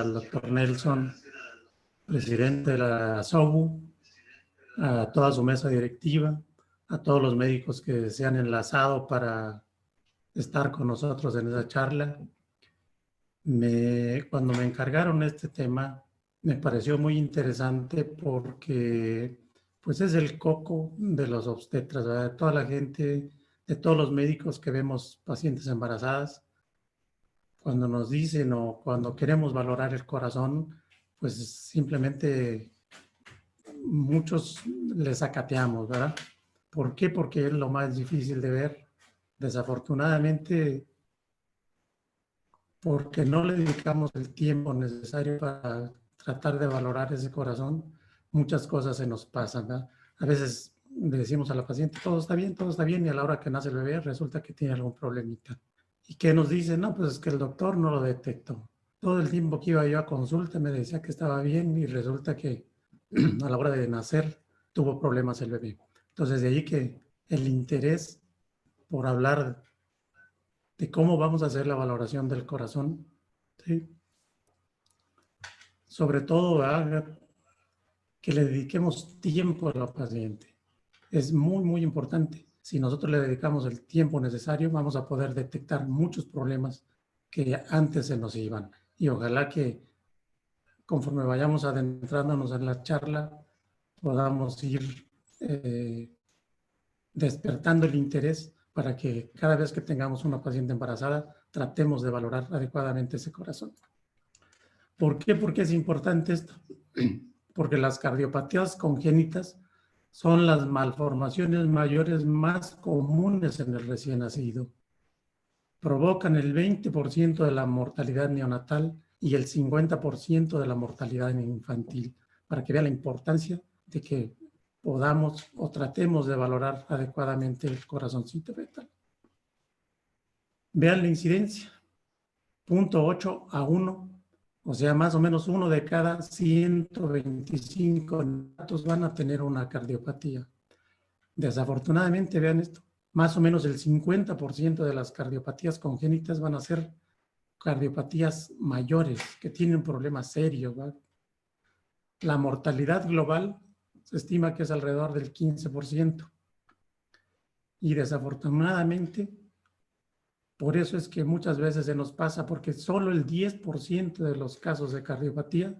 al doctor Nelson, presidente de la SOBU, a toda su mesa directiva, a todos los médicos que se han enlazado para estar con nosotros en esa charla. Cuando me encargaron este tema, me pareció muy interesante porque pues es el coco de los obstetras, ¿verdad? De toda la gente, de todos los médicos que vemos pacientes embarazadas. Cuando nos dicen o cuando queremos valorar el corazón, pues simplemente muchos les acateamos, ¿verdad? ¿Por qué? Porque es lo más difícil de ver. Desafortunadamente, porque no le dedicamos el tiempo necesario para tratar de valorar ese corazón, muchas cosas se nos pasan, ¿verdad? A veces le decimos a la paciente, todo está bien, y a la hora que nace el bebé resulta que tiene algún problemita. ¿Y qué nos dice? No, pues es que el doctor no lo detectó. Todo el tiempo que iba yo a consulta me decía que estaba bien y resulta que a la hora de nacer tuvo problemas el bebé. Entonces de ahí que el interés por hablar de cómo vamos a hacer la valoración del corazón, ¿sí? Sobre todo, ¿verdad? Que le dediquemos tiempo a la paciente. Es muy, muy importante. Si nosotros le dedicamos el tiempo necesario, vamos a poder detectar muchos problemas que antes se nos iban. Y ojalá que conforme vayamos adentrándonos en la charla, podamos ir despertando el interés para que cada vez que tengamos una paciente embarazada, tratemos de valorar adecuadamente ese corazón. ¿Por qué? Porque es importante esto. Porque las cardiopatías congénitas son las malformaciones mayores más comunes en el recién nacido. Provocan el 20% de la mortalidad neonatal y el 50% de la mortalidad infantil, para que vea la importancia de que podamos o tratemos de valorar adecuadamente el corazoncito fetal. Vean la incidencia, 0.8 a 1, o sea, más o menos 1 de cada 125 neonatos van a tener una cardiopatía. Desafortunadamente, vean esto, más o menos el 50% de las cardiopatías congénitas van a ser cardiopatías mayores, que tienen problemas serios, ¿verdad? La mortalidad global se estima que es alrededor del 15%. Y desafortunadamente, por eso es que muchas veces se nos pasa, porque solo el 10% de los casos de cardiopatía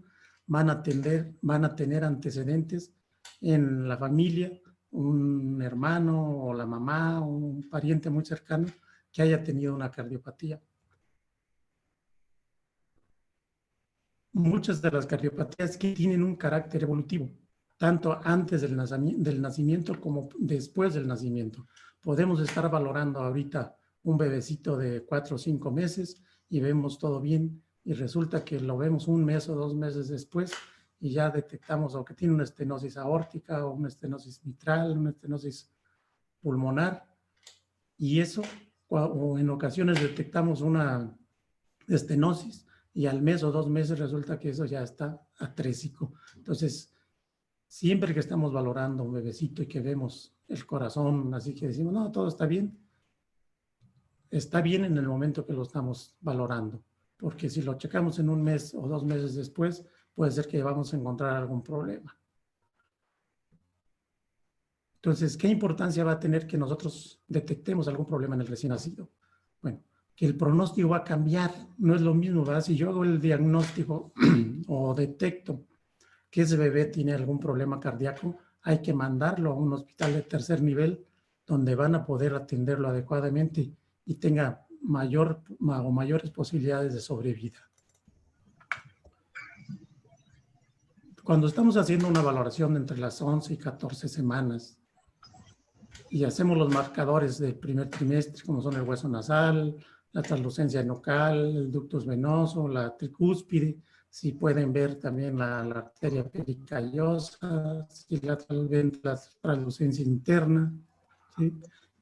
van a tener antecedentes en la familia, un hermano o la mamá o un pariente muy cercano que haya tenido una cardiopatía. Muchas de las cardiopatías que tienen un carácter evolutivo, tanto antes del nacimiento como después del nacimiento. Podemos estar valorando ahorita un bebecito de 4 o 5 meses y vemos todo bien y resulta que lo vemos un mes o 2 meses después y ya detectamos o que tiene una estenosis aórtica o una estenosis mitral, una estenosis pulmonar, y eso, o en ocasiones detectamos una estenosis y al mes o 2 meses resulta que eso ya está atrésico. Entonces, siempre que estamos valorando un bebecito y que vemos el corazón, así que decimos, no, todo está bien en el momento que lo estamos valorando, porque si lo checamos en un mes o 2 meses después, puede ser que vamos a encontrar algún problema. Entonces, ¿qué importancia va a tener que nosotros detectemos algún problema en el recién nacido? Bueno, que el pronóstico va a cambiar, no es lo mismo, ¿verdad? Si yo hago el diagnóstico o detecto que ese bebé tiene algún problema cardíaco, hay que mandarlo a un hospital de tercer nivel donde van a poder atenderlo adecuadamente y tenga mayores posibilidades de sobrevida. Cuando estamos haciendo una valoración entre las 11 y 14 semanas y hacemos los marcadores del primer trimestre, como son el hueso nasal, la translucencia nucal, el ductus venoso, la tricúspide, si pueden ver también la arteria pericallosa, si la translucencia interna, ¿sí?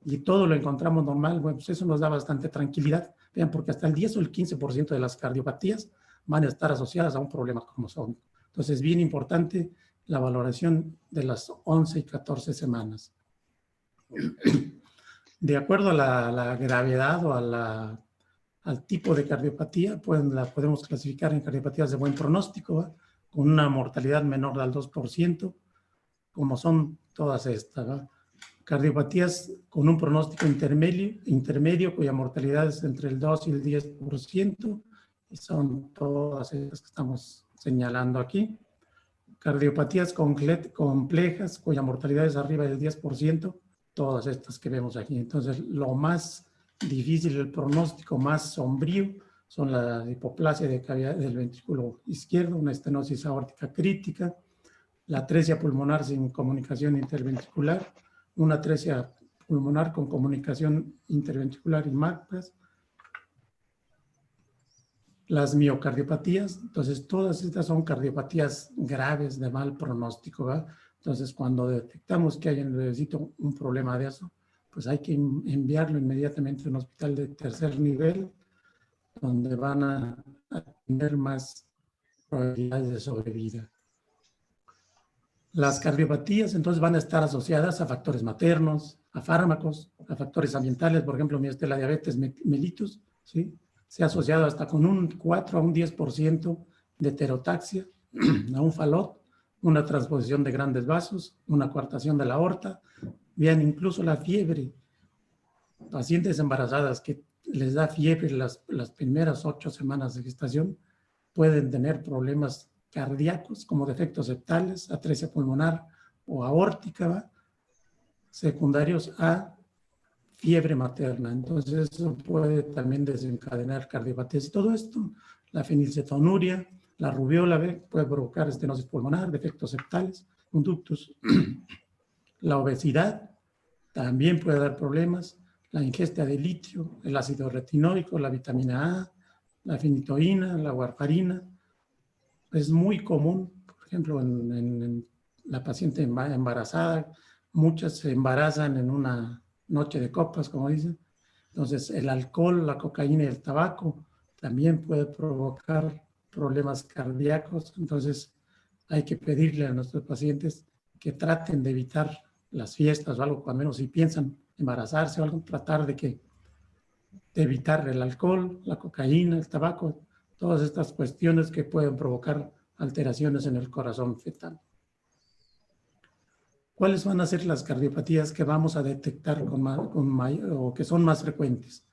Y todo lo encontramos normal, bueno, pues eso nos da bastante tranquilidad. Vean, porque hasta el 10 o el 15% de las cardiopatías van a estar asociadas a un problema cromosómico. Entonces, bien importante la valoración de las 11 y 14 semanas. De acuerdo a la gravedad o a la al tipo de cardiopatía, pues la podemos clasificar en cardiopatías de buen pronóstico, ¿va? Con una mortalidad menor al 2%, como son todas estas, ¿va? Cardiopatías con un pronóstico intermedio, cuya mortalidad es entre el 2 y el 10%, y son todas estas que estamos señalando aquí. Cardiopatías complejas, cuya mortalidad es arriba del 10%, todas estas que vemos aquí. Entonces, lo más difícil, el pronóstico más sombrío, son la hipoplasia de cavidad del ventrículo izquierdo, una estenosis aórtica crítica, la atresia pulmonar sin comunicación interventricular, una atresia pulmonar con comunicación interventricular y MACPAS, las miocardiopatías. Entonces, todas estas son cardiopatías graves de mal pronóstico, ¿verdad? Entonces, cuando detectamos que hay en el bebecito un problema de eso, pues hay que enviarlo inmediatamente a un hospital de tercer nivel, donde van a tener más probabilidades de sobrevida. Las cardiopatías entonces van a estar asociadas a factores maternos, a fármacos, a factores ambientales. Por ejemplo, la diabetes mellitus, ¿sí? Se ha asociado hasta con un 4 a un 10% de heterotaxia, a un falot, una transposición de grandes vasos, una coartación de la aorta, bien, incluso la fiebre. Pacientes embarazadas que les da fiebre las primeras 8 semanas de gestación pueden tener problemas cardíacos como defectos septales, atresia pulmonar o aórtica, ¿va? Secundarios a fiebre materna. Entonces eso puede también desencadenar cardiopatías. Y todo esto, la fenilcetonuria, la rubiola, ¿ve? Puede provocar estenosis pulmonar, defectos septales, conductos. La obesidad también puede dar problemas. La ingesta de litio, el ácido retinoico, la vitamina A, la fenitoína, la warfarina. Es muy común, por ejemplo, en la paciente embarazada, muchas se embarazan en una noche de copas, como dicen. Entonces, el alcohol, la cocaína y el tabaco también puede provocar problemas cardíacos. Entonces, hay que pedirle a nuestros pacientes que traten de evitar las fiestas o algo, cuando menos si piensan embarazarse o algo, tratar de evitar el alcohol, la cocaína, el tabaco, todas estas cuestiones que pueden provocar alteraciones en el corazón fetal. ¿Cuáles van a ser las cardiopatías que vamos a detectar o que son más frecuentes?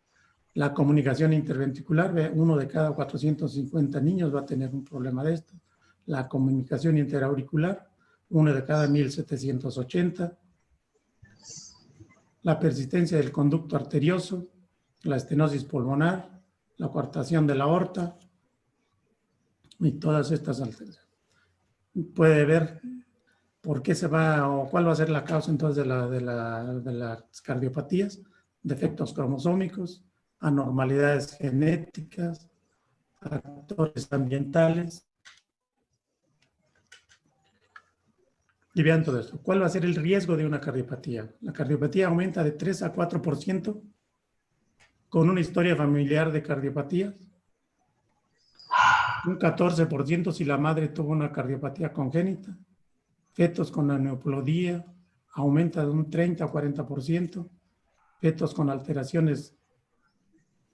La comunicación interventricular, uno de cada 450 niños va a tener un problema de esto. La comunicación interauricular, uno de cada 1780. La persistencia del conducto arterioso, la estenosis pulmonar, la coartación de la aorta y todas estas alteraciones. Puede ver por qué se va o cuál va a ser la causa entonces de las cardiopatías, defectos cromosómicos, anormalidades genéticas, factores ambientales. Y vean todo esto. ¿Cuál va a ser el riesgo de una cardiopatía? La cardiopatía aumenta de 3 a 4% con una historia familiar de cardiopatías. Un 14% si la madre tuvo una cardiopatía congénita. Fetos con aneuploidía aumenta de un 30 a 40%. Fetos con alteraciones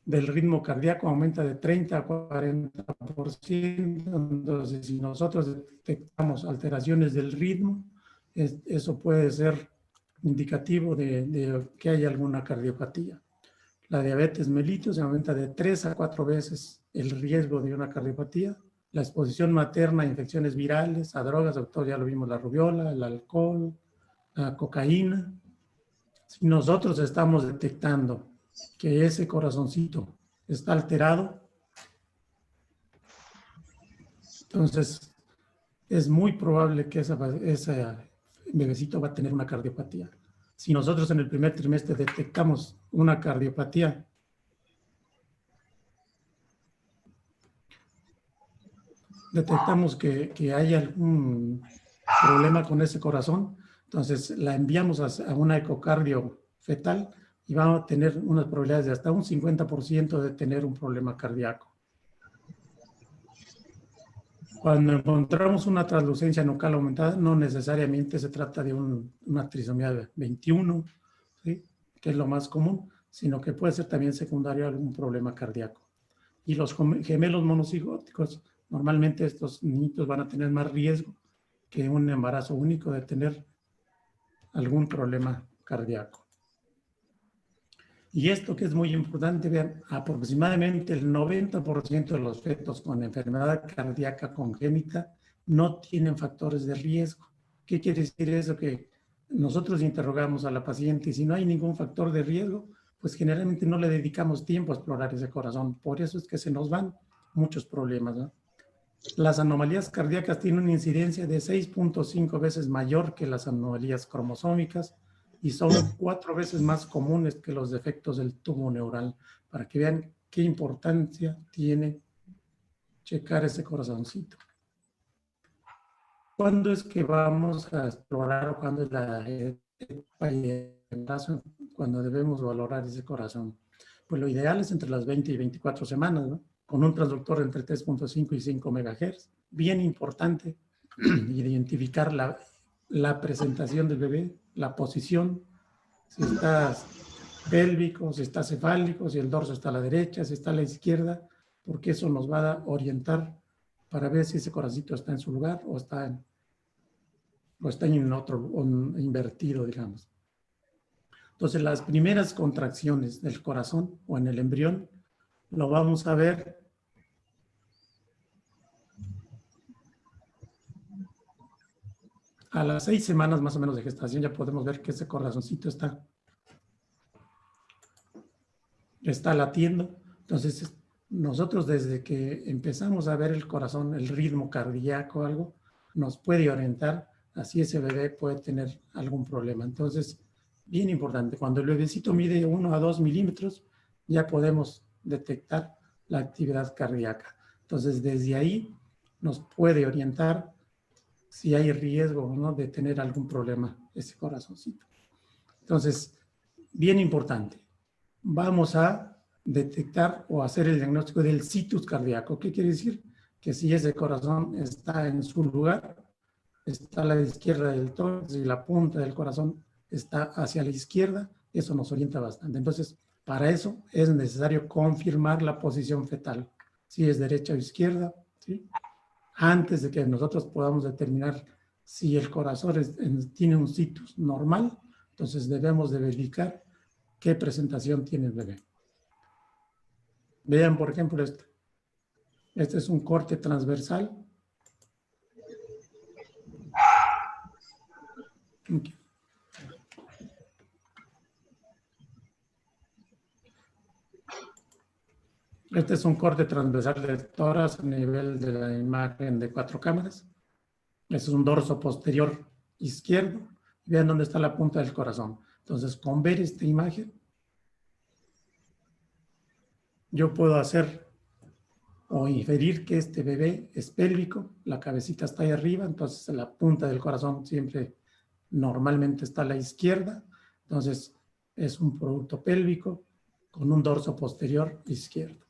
del ritmo cardíaco aumenta de 30 a 40%. Entonces, si nosotros detectamos alteraciones del ritmo, eso puede ser indicativo de que hay alguna cardiopatía. La diabetes mellitus aumenta de 3 a 4 veces el riesgo de una cardiopatía. La exposición materna a infecciones virales, a drogas, doctor, ya lo vimos, la rubiola, el alcohol, la cocaína. Si nosotros estamos detectando que ese corazoncito está alterado, entonces es muy probable que ese bebecito va a tener una cardiopatía. Si nosotros en el primer trimestre detectamos una cardiopatía, detectamos que hay algún problema con ese corazón, entonces la enviamos a una ecocardio fetal y vamos a tener unas probabilidades de hasta un 50% de tener un problema cardíaco. Cuando encontramos una translucencia nucal aumentada, no necesariamente se trata de una trisomía 21, ¿sí? Que es lo más común, sino que puede ser también secundario a algún problema cardíaco. Y los gemelos monocigóticos, normalmente estos niñitos van a tener más riesgo que un embarazo único de tener algún problema cardíaco. Y esto que es muy importante, vean, aproximadamente el 90% de los fetos con enfermedad cardíaca congénita no tienen factores de riesgo. ¿Qué quiere decir eso? Que nosotros interrogamos a la paciente y si no hay ningún factor de riesgo, pues generalmente no le dedicamos tiempo a explorar ese corazón. Por eso es que se nos van muchos problemas, ¿no? Las anomalías cardíacas tienen una incidencia de 6.5 veces mayor que las anomalías cromosómicas y son 4 veces más comunes que los defectos del tubo neural, para que vean qué importancia tiene checar ese corazoncito. ¿Cuándo es que vamos a explorar o cuándo es la etapa de embarazo cuando debemos valorar ese corazón? Pues lo ideal es entre las 20 y 24 semanas, ¿no? Con un transductor entre 3.5 y 5 MHz. Bien importante identificar la presentación del bebé, la posición, si está pélvico, si está cefálico, si el dorso está a la derecha, si está a la izquierda, porque eso nos va a orientar para ver si ese corazoncito está en su lugar o está en otro, o invertido, digamos. Entonces, las primeras contracciones del corazón o en el embrión lo vamos a ver a las 6 semanas más o menos de gestación. Ya podemos ver que ese corazoncito está latiendo. Entonces, nosotros desde que empezamos a ver el corazón, el ritmo cardíaco, algo, nos puede orientar a si ese bebé puede tener algún problema. Entonces, bien importante, cuando el bebecito mide 1 a 2 milímetros, ya podemos detectar la actividad cardíaca. Entonces, desde ahí nos puede orientar si hay riesgo o no de tener algún problema ese corazoncito. Entonces, bien importante, vamos a detectar o hacer el diagnóstico del situs cardíaco. ¿Qué quiere decir? Que si ese corazón está en su lugar, está a la izquierda del tórax y la punta del corazón está hacia la izquierda, eso nos orienta bastante. Entonces, para eso es necesario confirmar la posición fetal, si es derecha o izquierda, ¿sí? Antes de que nosotros podamos determinar si el corazón tiene un situs normal, entonces debemos de verificar qué presentación tiene el bebé. Vean, por ejemplo, este. Este es un corte transversal. Okay. Este es un corte transversal del tórax a nivel de la imagen de 4 cámaras. Este es un dorso posterior izquierdo. Vean dónde está la punta del corazón. Entonces, con ver esta imagen, yo puedo hacer o inferir que este bebé es pélvico, la cabecita está ahí arriba, entonces la punta del corazón siempre normalmente está a la izquierda, entonces es un producto pélvico con un dorso posterior izquierdo.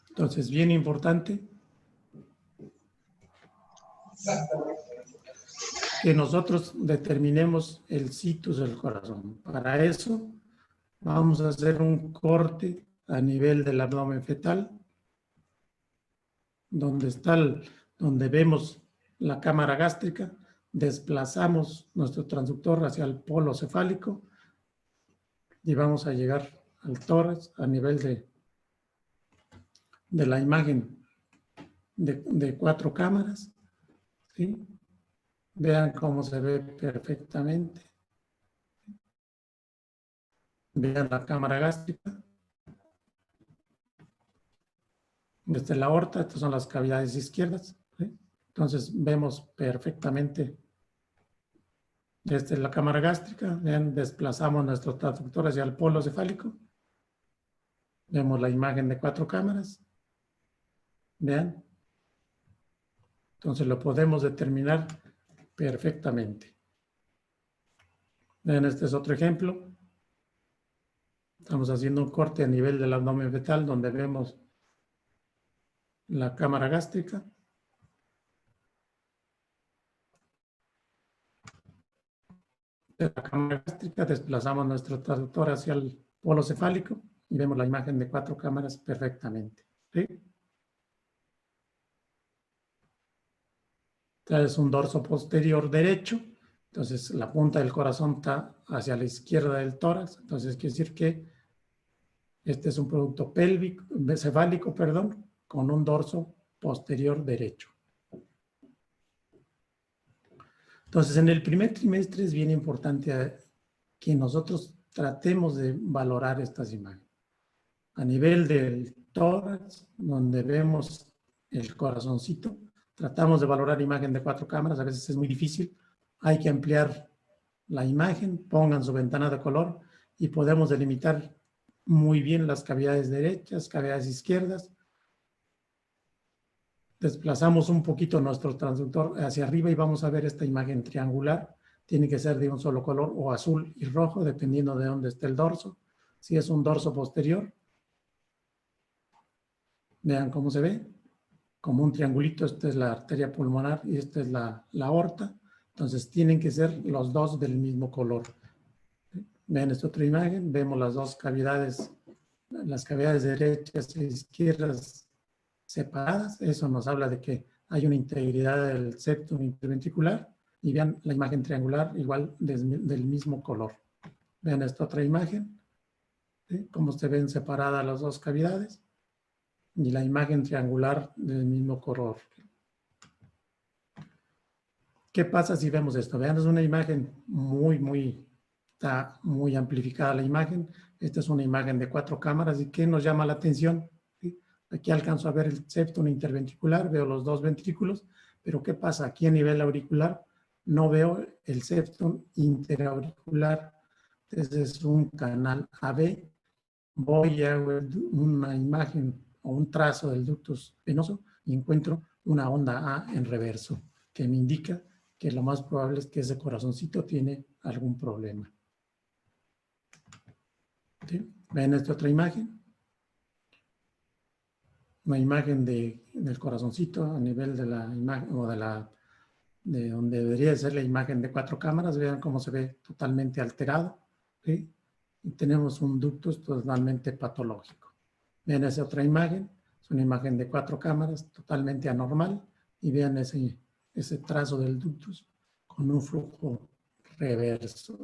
Entonces, bien importante que nosotros determinemos el situs del corazón. Para eso vamos a hacer un corte a nivel del abdomen fetal, donde vemos la cámara gástrica, desplazamos nuestro transductor hacia el polo cefálico y vamos a llegar al tórax a nivel de la imagen de 4 cámaras, ¿sí? Vean cómo se ve perfectamente. Vean la cámara gástrica. Desde la aorta, estas son las cavidades izquierdas, ¿sí? Entonces vemos perfectamente desde la cámara gástrica. Vean, desplazamos nuestro transductor hacia el polo cefálico. Vemos la imagen de 4 cámaras. Vean. Entonces lo podemos determinar perfectamente. Vean, este es otro ejemplo. Estamos haciendo un corte a nivel del abdomen fetal donde vemos la cámara gástrica. De la cámara gástrica desplazamos nuestro transductor hacia el polo cefálico. y vemos la imagen de 4 cámaras perfectamente. ¿Sí? Entonces es un dorso posterior derecho, entonces la punta del corazón está hacia la izquierda del tórax, entonces quiere decir que este es un producto pélvico, cefálico, perdón, con un dorso posterior derecho. Entonces, en el primer trimestre es bien importante que nosotros tratemos de valorar estas imágenes. A nivel del tórax, donde vemos el corazoncito, tratamos de valorar imagen de 4 cámaras, a veces es muy difícil, hay que ampliar la imagen, pongan su ventana de color y podemos delimitar muy bien las cavidades derechas, cavidades izquierdas. Desplazamos un poquito nuestro transductor hacia arriba y vamos a ver esta imagen triangular. Tiene que ser de un solo color o azul y rojo, dependiendo de dónde esté el dorso. Si es un dorso posterior, vean cómo se ve, como un triangulito. Esta es la arteria pulmonar y esta es la aorta. Entonces tienen que ser los dos del mismo color. Vean esta otra imagen, vemos las dos cavidades, las cavidades derechas e izquierdas separadas. Eso nos habla de que hay una integridad del septum interventricular. Y vean la imagen triangular igual del mismo color. Vean esta otra imagen, ¿sí? Cómo se ven separadas las dos cavidades. Y la imagen triangular del mismo color. ¿Qué pasa si vemos esto? Vean, es una imagen está muy amplificada la imagen. Esta es una imagen de 4 cámaras. ¿Y qué nos llama la atención? ¿Sí? Aquí alcanzo a ver el septum interventricular, veo los dos ventrículos, pero ¿qué pasa? Aquí a nivel auricular no veo el septum interauricular. Este es un canal AB. Voy a ver una imagen o un trazo del ductus venoso y encuentro una onda A en reverso, que me indica que lo más probable es que ese corazoncito tiene algún problema. ¿Sí? ¿Ven esta otra imagen? Una imagen del corazoncito a nivel de la imagen o de donde debería ser la imagen de 4 cámaras. Vean cómo se ve totalmente alterado. ¿Sí? Y tenemos un ductus totalmente patológico. Vean esa otra imagen. Es una imagen de 4 cámaras totalmente anormal. Y vean ese trazo del ductus con un flujo reverso.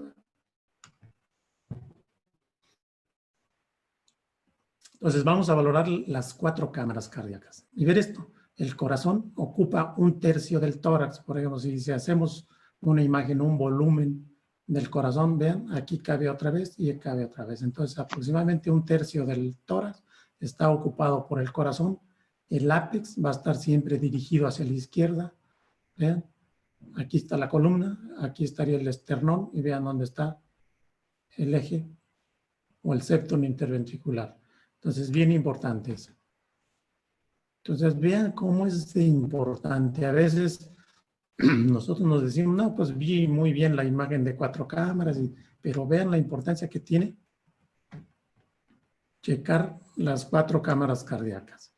Entonces vamos a valorar las 4 cámaras cardíacas y ver esto. El corazón ocupa 1/3 del tórax. Por ejemplo, si hacemos una imagen, un volumen del corazón, vean, aquí cabe otra vez y cabe otra vez. Entonces aproximadamente 1/3 del tórax está ocupado por el corazón. El ápex va a estar siempre dirigido hacia la izquierda. Vean, aquí está la columna, aquí estaría el esternón y vean dónde está el eje o el septum interventricular. Entonces, bien importante eso. Entonces, vean cómo es importante. A veces nosotros nos decimos, no, pues vi muy bien la imagen de 4 cámaras, pero vean la importancia que tiene checar las 4 cámaras cardíacas.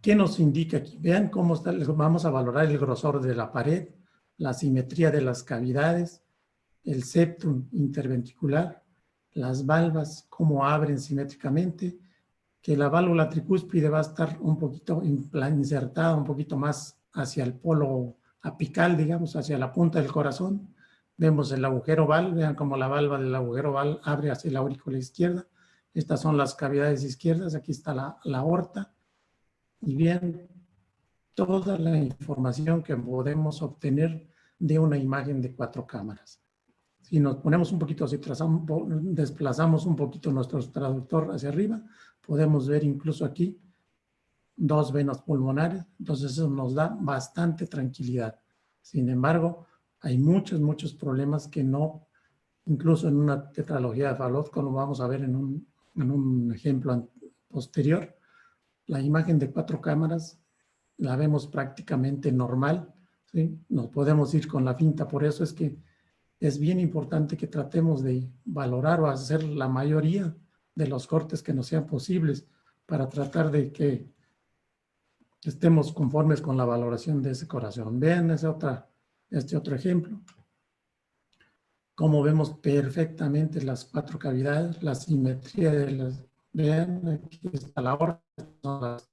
¿Qué nos indica aquí? Vean cómo está, vamos a valorar el grosor de la pared, la simetría de las cavidades, el septum interventricular, las valvas, cómo abren simétricamente, que la válvula tricúspide va a estar un poquito insertada, un poquito más hacia el polo apical, digamos, hacia la punta del corazón. Vemos el agujero val, vean cómo la valva del agujero val abre hacia la aurícula izquierda. Estas son las cavidades izquierdas, aquí está la aorta. Y vean toda la información que podemos obtener de una imagen de 4 cámaras. Si nos ponemos un poquito, si desplazamos un poquito nuestro traductor hacia arriba, podemos ver incluso aquí 2 venas pulmonares. Entonces eso nos da bastante tranquilidad. Sin embargo, hay muchos problemas que no, incluso en una tetralogía de Fallot, como vamos a ver en un ejemplo posterior, la imagen de 4 cámaras la vemos prácticamente normal, ¿sí? Nos podemos ir con la finta, por eso es que es bien importante que tratemos de valorar o hacer la mayoría de los cortes que nos sean posibles para tratar de que estemos conformes con la valoración de ese corazón. Vean este otro ejemplo. Como vemos perfectamente las 4 cavidades, la simetría de las, vean, aquí está la aorta, son las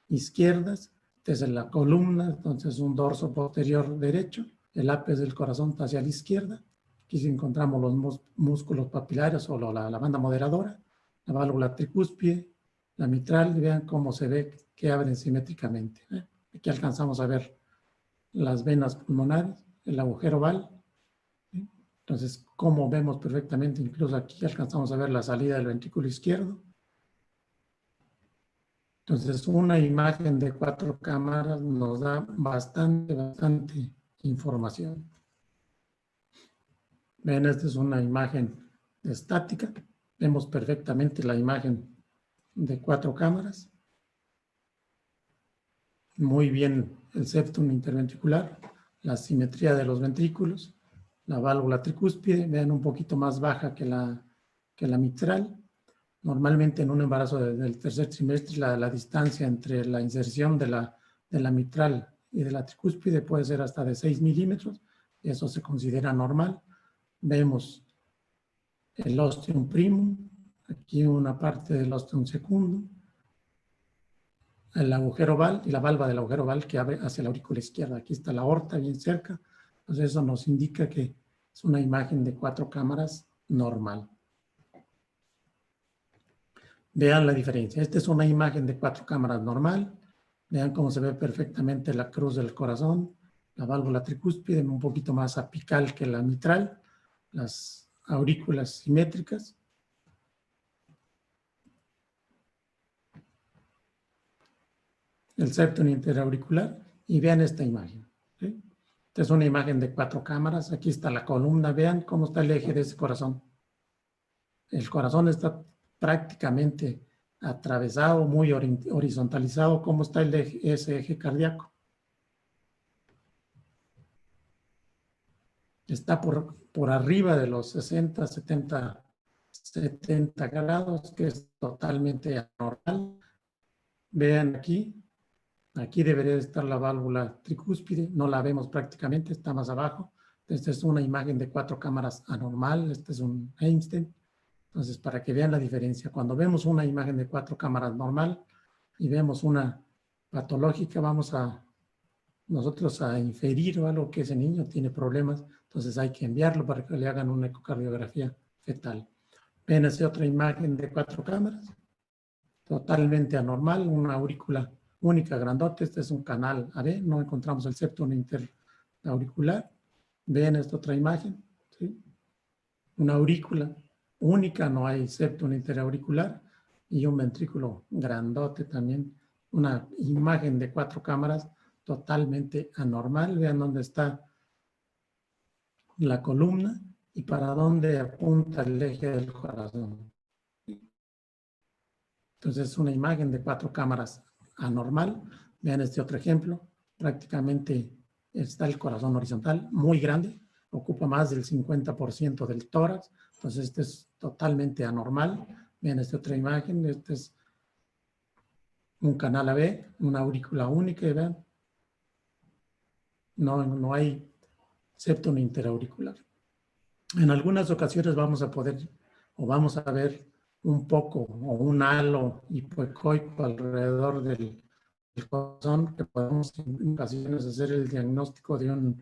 izquierdas, esta es la columna, entonces un dorso posterior derecho, el ápice del corazón está hacia la izquierda, aquí encontramos los músculos papilares o la banda moderadora, la válvula tricúspide, la mitral, y vean cómo se ve que abren simétricamente. Aquí alcanzamos a ver las venas pulmonares, el agujero oval. Entonces, como vemos perfectamente, incluso aquí alcanzamos a ver la salida del ventrículo izquierdo. Entonces, una imagen de 4 cámaras nos da bastante información. Ven, esta es una imagen estática. Vemos perfectamente la imagen de 4 cámaras. Muy bien el septum interventricular, la simetría de los ventrículos, la válvula tricúspide, vean un poquito más baja que la mitral. Normalmente en un embarazo del tercer trimestre la distancia entre la inserción de la mitral y de la tricúspide puede ser hasta de 6 milímetros, y eso se considera normal. Vemos el ostium primum, aquí una parte del ostium secundum, el agujero oval y la valva del agujero oval que abre hacia la aurícula izquierda. Aquí está la aorta bien cerca, entonces eso nos indica que es una imagen de 4 cámaras normal. Vean la diferencia. Esta es una imagen de 4 cámaras normal. Vean cómo se ve perfectamente la cruz del corazón, la válvula tricúspide un poquito más apical que la mitral, las aurículas simétricas. El septum interauricular, y vean esta imagen. ¿Sí? Esta es una imagen de 4 cámaras. Aquí está la columna. Vean cómo está el eje de ese corazón. El corazón está prácticamente atravesado, muy horizontalizado. ¿Cómo está ese eje cardíaco? Está por arriba de los 60, 70 grados, que es totalmente anormal. Vean aquí debería estar la válvula tricúspide, no la vemos prácticamente, está más abajo. Esta es una imagen de 4 cámaras anormal, este es un Einstein. Entonces, para que vean la diferencia, cuando vemos una imagen de 4 cámaras normal y vemos una patológica, vamos nosotros a inferir algo que ese niño tiene problemas, entonces hay que enviarlo para que le hagan una ecocardiografía fetal. Ven esa otra imagen de 4 cámaras, totalmente anormal, una aurícula única grandota, este es un canal AB, no encontramos el septum interauricular. Ven esta otra imagen, ¿sí? Una aurícula única, no hay septum interauricular, y un ventrículo grandote también, una imagen de 4 cámaras totalmente anormal. Vean dónde está la columna y para dónde apunta el eje del corazón. Entonces es una imagen de 4 cámaras anormal. Vean este otro ejemplo. Prácticamente está el corazón horizontal, muy grande, ocupa más del 50% del tórax. Entonces este es totalmente anormal. Vean esta otra imagen. Este es un canal AB, una aurícula única. Y vean, no hay septum interauricular. En algunas ocasiones vamos a poder o vamos a ver un poco o un halo hipoecoico alrededor del corazón, que podemos en ocasiones hacer el diagnóstico de un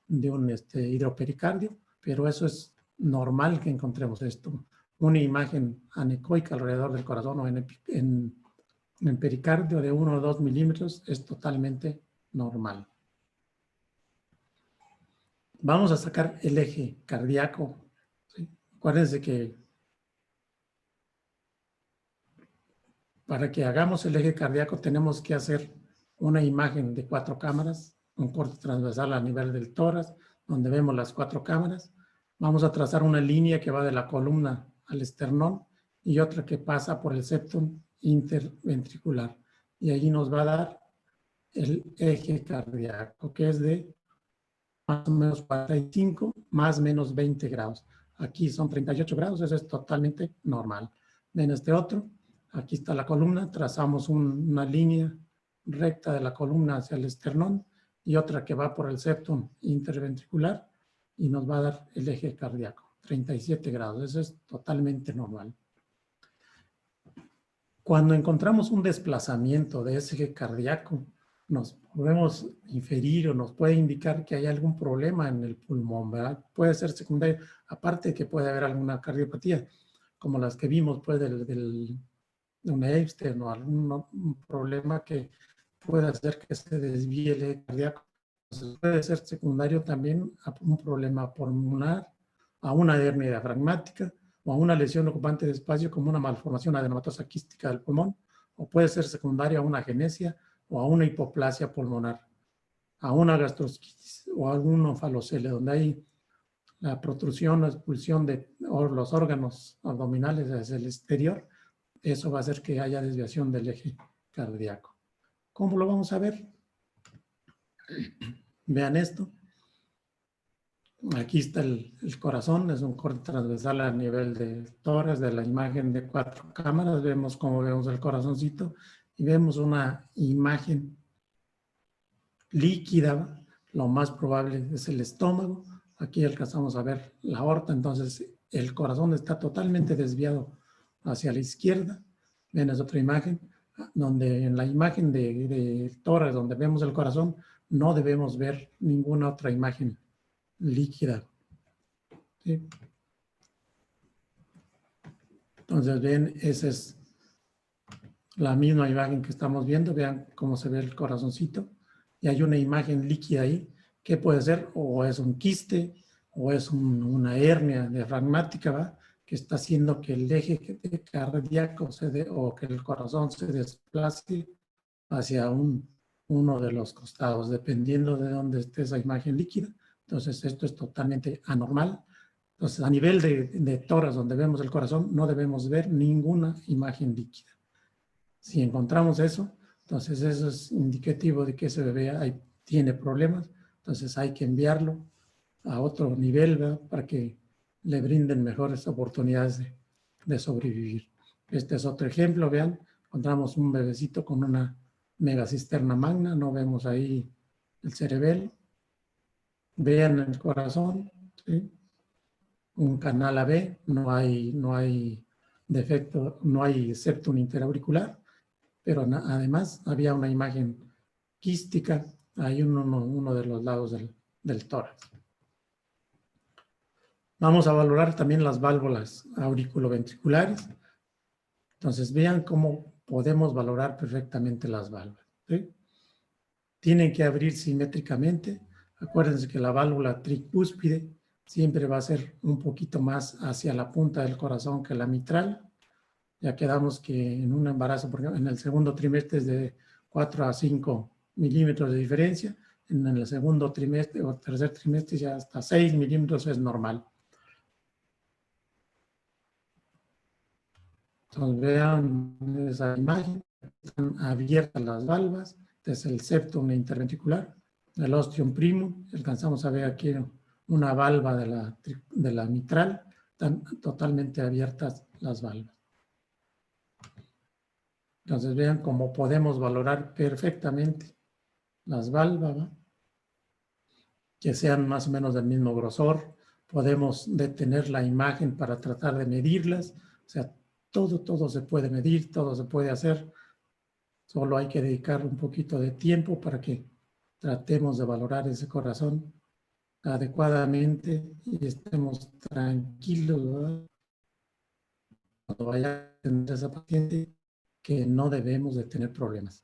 hidropericardio, pero eso es normal que encontremos esto. Una imagen anecoica alrededor del corazón o en pericardio de 1 o 2 milímetros es totalmente normal. Vamos a sacar el eje cardíaco. ¿Sí? Acuérdense que para que hagamos el eje cardíaco tenemos que hacer una imagen de 4 cámaras, un corte transversal a nivel del tórax, donde vemos las 4 cámaras. Vamos a trazar una línea que va de la columna al esternón y otra que pasa por el septum interventricular. Y allí nos va a dar el eje cardíaco, que es de más o menos 45, más o menos 20 grados. Aquí son 38 grados, eso es totalmente normal. Ven este otro, aquí está la columna, trazamos una línea recta de la columna hacia el esternón y otra que va por el septum interventricular. y nos va a dar el eje cardíaco, 37 grados. Eso es totalmente normal. Cuando encontramos un desplazamiento de ese eje cardíaco, nos podemos inferir o nos puede indicar que hay algún problema en el pulmón, ¿verdad? Puede ser secundario, aparte de que puede haber alguna cardiopatía, como las que vimos, pues, de una Epstein o algún problema que puede hacer que se desvíe el eje cardíaco. Entonces, puede ser secundario también a un problema pulmonar, a una hernia diafragmática, o a una lesión ocupante de espacio como una malformación adenomatosa quística del pulmón, o puede ser secundario a una agenesia o a una hipoplasia pulmonar, a una gastrosquitis o a algún onfalocele, donde hay la protrusión o expulsión de los órganos abdominales hacia el exterior. Eso va a hacer que haya desviación del eje cardíaco. ¿Cómo lo vamos a ver? Vean esto. Aquí está el corazón, es un corte transversal a nivel de tórax de la imagen de 4 cámaras. Vemos cómo vemos el corazoncito y vemos una imagen líquida. Lo más probable es el estómago. Aquí alcanzamos a ver la aorta, entonces el corazón está totalmente desviado hacia la izquierda. Ven, es otra imagen, donde en la imagen de tórax, donde vemos el corazón, no debemos ver ninguna otra imagen líquida. ¿Sí? Entonces, ven, esa es la misma imagen que estamos viendo. Vean cómo se ve el corazoncito. Y hay una imagen líquida ahí, que puede ser o es un quiste o es una hernia diafragmática, ¿va? Que está haciendo que el eje cardíaco o que el corazón se desplace hacia uno de los costados, dependiendo de dónde esté esa imagen líquida. Entonces, esto es totalmente anormal. Entonces, a nivel de tórax, donde vemos el corazón, no debemos ver ninguna imagen líquida. Si encontramos eso, entonces eso es indicativo de que ese bebé tiene problemas. Entonces, hay que enviarlo a otro nivel, ¿verdad? Para que le brinden mejores oportunidades de sobrevivir. Este es otro ejemplo, vean, encontramos un bebecito con una megacisterna magna, no vemos ahí el cerebelo. Vean el corazón, ¿sí? Un canal AB, no hay defecto, no hay septum interauricular, pero además había una imagen quística ahí en uno de los lados del tórax. Vamos a valorar también las válvulas auriculoventriculares. Entonces vean cómo podemos valorar perfectamente las válvulas, ¿sí? Tienen que abrir simétricamente. Acuérdense que la válvula tricúspide siempre va a ser un poquito más hacia la punta del corazón que la mitral. Ya quedamos que en un embarazo, por ejemplo, en el segundo trimestre es de 4 a 5 milímetros de diferencia. En el segundo trimestre o tercer trimestre ya hasta 6 milímetros es normal. Entonces vean esa imagen, están abiertas las valvas, este es el septum interventricular, el ostium primum, alcanzamos a ver aquí una valva de la mitral, están totalmente abiertas las valvas. Entonces vean cómo podemos valorar perfectamente las valvas, ¿no? Que sean más o menos del mismo grosor, podemos detener la imagen para tratar de medirlas, o sea, todo se puede medir, todo se puede hacer, solo hay que dedicar un poquito de tiempo para que tratemos de valorar ese corazón adecuadamente y estemos tranquilos, ¿verdad? Cuando vaya a atender a esa paciente, que no debemos de tener problemas.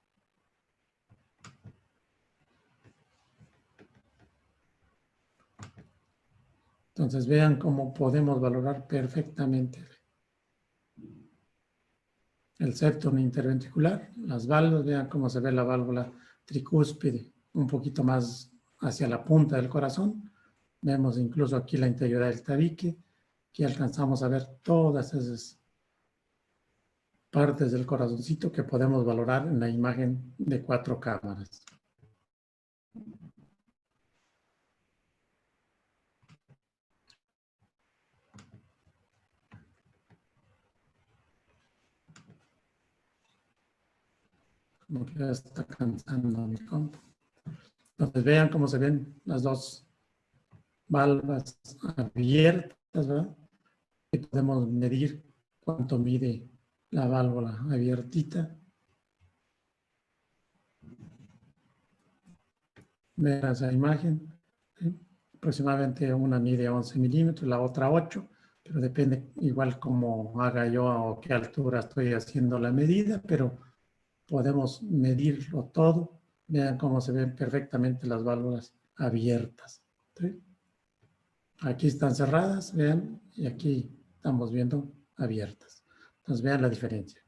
Entonces vean cómo podemos valorar perfectamente el septum interventricular, las válvulas, vean cómo se ve la válvula tricúspide, un poquito más hacia la punta del corazón. Vemos incluso aquí la integridad del tabique, que alcanzamos a ver todas esas partes del corazoncito que podemos valorar en la imagen de 4 cámaras. Como que ya está cansando mi compu. Entonces vean cómo se ven las dos valvas abiertas, ¿verdad? Y podemos medir cuánto mide la válvula abiertita. Vean esa imagen, ¿sí? Aproximadamente una mide 11 milímetros, la otra 8, pero depende igual cómo haga yo o qué altura estoy haciendo la medida, pero podemos medirlo todo. Vean cómo se ven perfectamente las válvulas abiertas, ¿sí? Aquí están cerradas, vean, y aquí estamos viendo abiertas. Entonces vean la diferencia.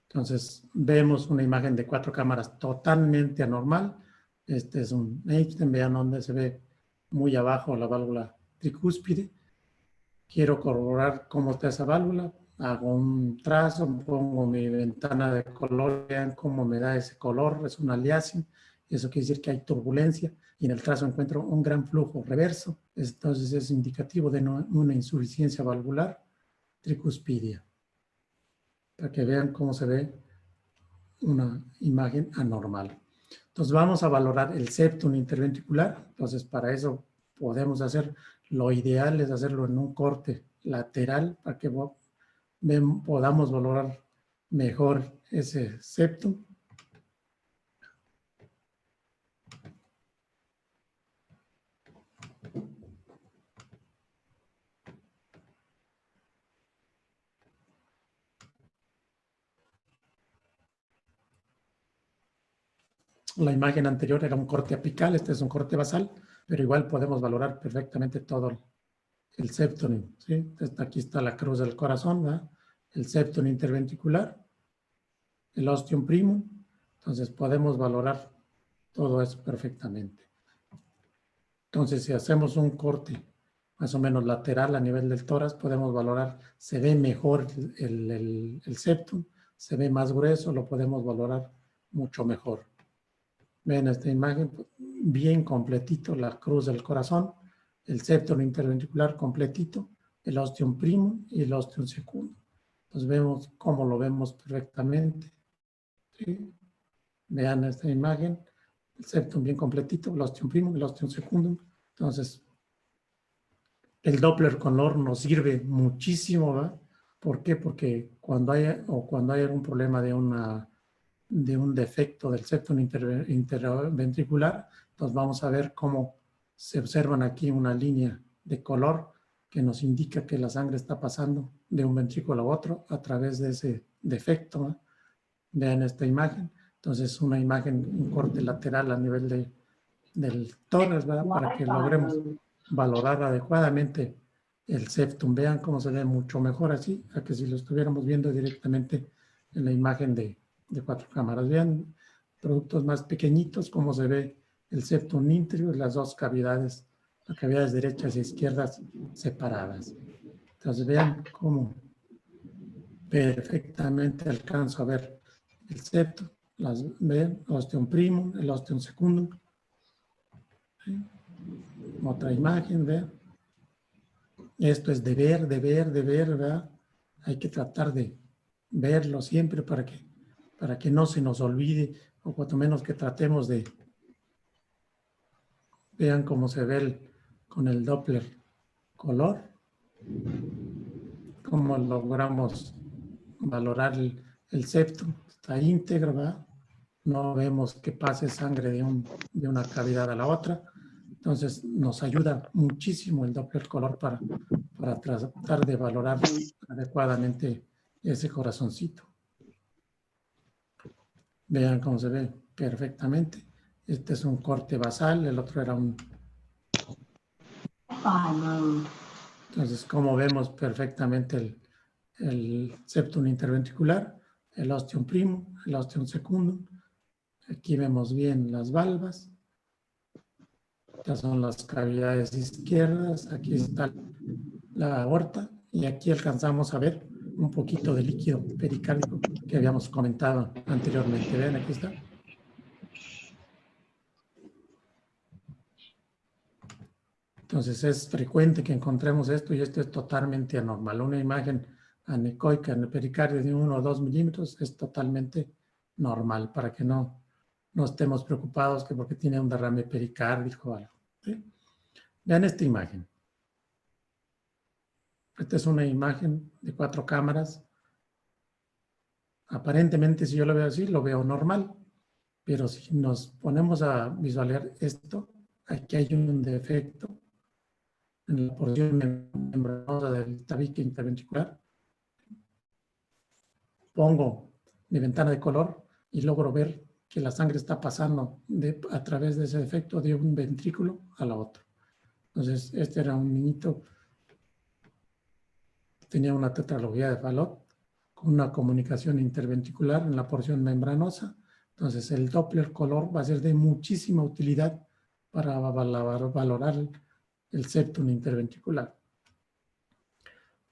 Entonces vemos una imagen de 4 cámaras totalmente anormal. Este es un Einstein, vean donde se ve muy abajo la válvula tricúspide. Quiero corroborar cómo está esa válvula. Hago un trazo, pongo mi ventana de color, vean cómo me da ese color, es un aliasing. Eso quiere decir que hay turbulencia y en el trazo encuentro un gran flujo reverso. Entonces es indicativo de una insuficiencia valvular tricuspidia. Para que vean cómo se ve una imagen anormal. Entonces vamos a valorar el septum interventricular. Entonces para eso podemos hacer, lo ideal es hacerlo en un corte lateral para que podamos valorar mejor ese septum. La imagen anterior era un corte apical, este es un corte basal, pero igual podemos valorar perfectamente todo el septum, ¿sí? Entonces, aquí está la cruz del corazón, ¿verdad? El septum interventricular, el ostium primum. Entonces podemos valorar todo eso perfectamente. Entonces, si hacemos un corte más o menos lateral a nivel del tórax, podemos valorar, se ve mejor el septum, se ve más grueso, lo podemos valorar mucho mejor. Ven esta imagen, bien completito, la cruz del corazón, el septum interventricular completito, el ostium primum y el ostium secundum. Entonces vemos cómo lo vemos perfectamente. ¿Sí? Vean esta imagen, el septum bien completito, el ostium primum, el ostium secundum. Entonces, el Doppler color nos sirve muchísimo, ¿verdad? ¿Por qué? Porque cuando hay algún problema de un defecto del septum interventricular, entonces vamos a ver cómo se observan aquí una línea de color que nos indica que la sangre está pasando de un ventrículo a otro a través de ese defecto, ¿no? Vean esta imagen. Entonces, una imagen, un corte lateral a nivel del tórax, ¿verdad? Para que logremos valorar adecuadamente el septum. Vean cómo se ve mucho mejor así, a que si lo estuviéramos viendo directamente en la imagen de 4 cámaras. Vean productos más pequeñitos, cómo se ve el septum íntegro y las dos cavidades, las cavidades derechas e izquierdas separadas. Entonces vean cómo perfectamente alcanzo a ver el septum. Ven, ostium primum, el ostium secundum. ¿Sí? Otra imagen, vean. Esto es de ver, ¿verdad? Hay que tratar de verlo siempre para que no se nos olvide, o cuanto menos que tratemos de, vean cómo se ve con el Doppler color, cómo logramos valorar el septum, está íntegro, ¿verdad? No vemos que pase sangre de una cavidad a la otra. Entonces nos ayuda muchísimo el Doppler color para tratar de valorar adecuadamente ese corazoncito. Vean cómo se ve perfectamente. Este es un corte basal, el otro era un... Entonces, como vemos perfectamente el septum interventricular, el ostium primum, el ostium secundum. Aquí vemos bien las valvas. Estas son las cavidades izquierdas. Aquí está la aorta y aquí alcanzamos a ver un poquito de líquido pericárdico que habíamos comentado anteriormente. Ven, aquí está. Entonces es frecuente que encontremos esto y esto es totalmente anormal. Una imagen anecoica en el pericardio de 1 o 2 milímetros es totalmente normal para que no estemos preocupados que porque tiene un derrame pericárdico o algo. ¿Sí? Vean esta imagen. Esta es una imagen de 4 cámaras. Aparentemente, si yo lo veo así, lo veo normal. Pero si nos ponemos a visualizar esto, aquí hay un defecto en la porción membranosa del tabique interventricular. Pongo mi ventana de color y logro ver que la sangre está pasando a través de ese defecto de un ventrículo a la otro. Entonces, este era un niñito que tenía una tetralogía de Fallot con una comunicación interventricular en la porción membranosa. Entonces, el Doppler color va a ser de muchísima utilidad para valorar el septum interventricular.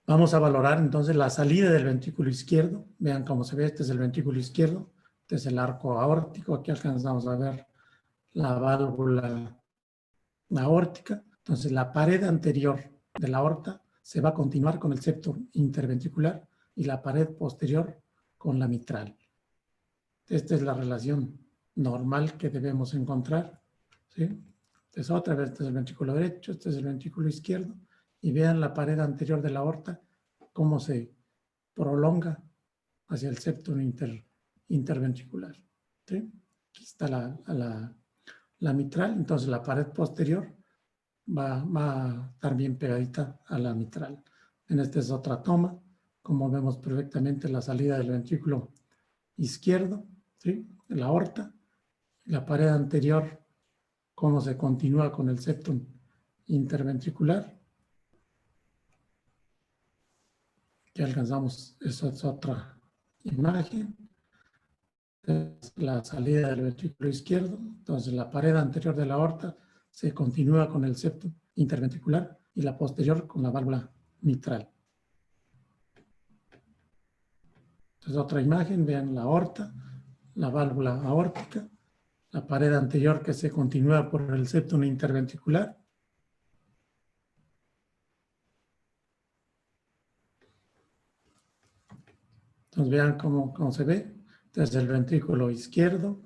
Vamos a valorar entonces la salida del ventrículo izquierdo. Vean cómo se ve, este es el ventrículo izquierdo, este es el arco aórtico. Aquí alcanzamos a ver la válvula aórtica. Entonces la pared anterior de la aorta se va a continuar con el septum interventricular y la pared posterior con la mitral. Esta es la relación normal que debemos encontrar, ¿sí? Entonces otra vez, este es el ventrículo derecho, este es el ventrículo izquierdo, y vean la pared anterior de la aorta cómo se prolonga hacia el septum interventricular, ¿sí? Aquí está la mitral, entonces la pared posterior va a estar bien pegadita a la mitral. En esta es otra toma, como vemos perfectamente la salida del ventrículo izquierdo, ¿sí? La aorta, la pared anterior, cómo se continúa con el septum interventricular. Que alcanzamos, esa es otra imagen. Es la salida del ventrículo izquierdo, entonces la pared anterior de la aorta se continúa con el septum interventricular y la posterior con la válvula mitral. Entonces otra imagen, vean la aorta, la válvula aórtica, la pared anterior que se continúa por el septum interventricular. Entonces vean cómo se ve desde el ventrículo izquierdo.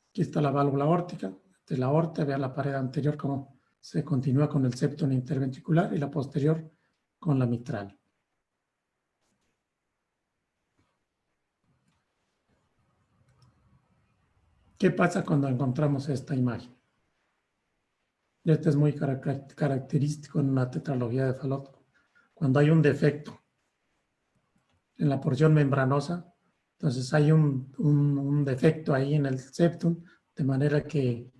Aquí está la válvula aórtica, de la aorta, vean la pared anterior cómo se continúa con el septum interventricular y la posterior con la mitral. ¿Qué pasa cuando encontramos esta imagen? Este es muy característico en una tetralogía de Fallot. Cuando hay un defecto en la porción membranosa, entonces hay un defecto ahí en el septum, de manera que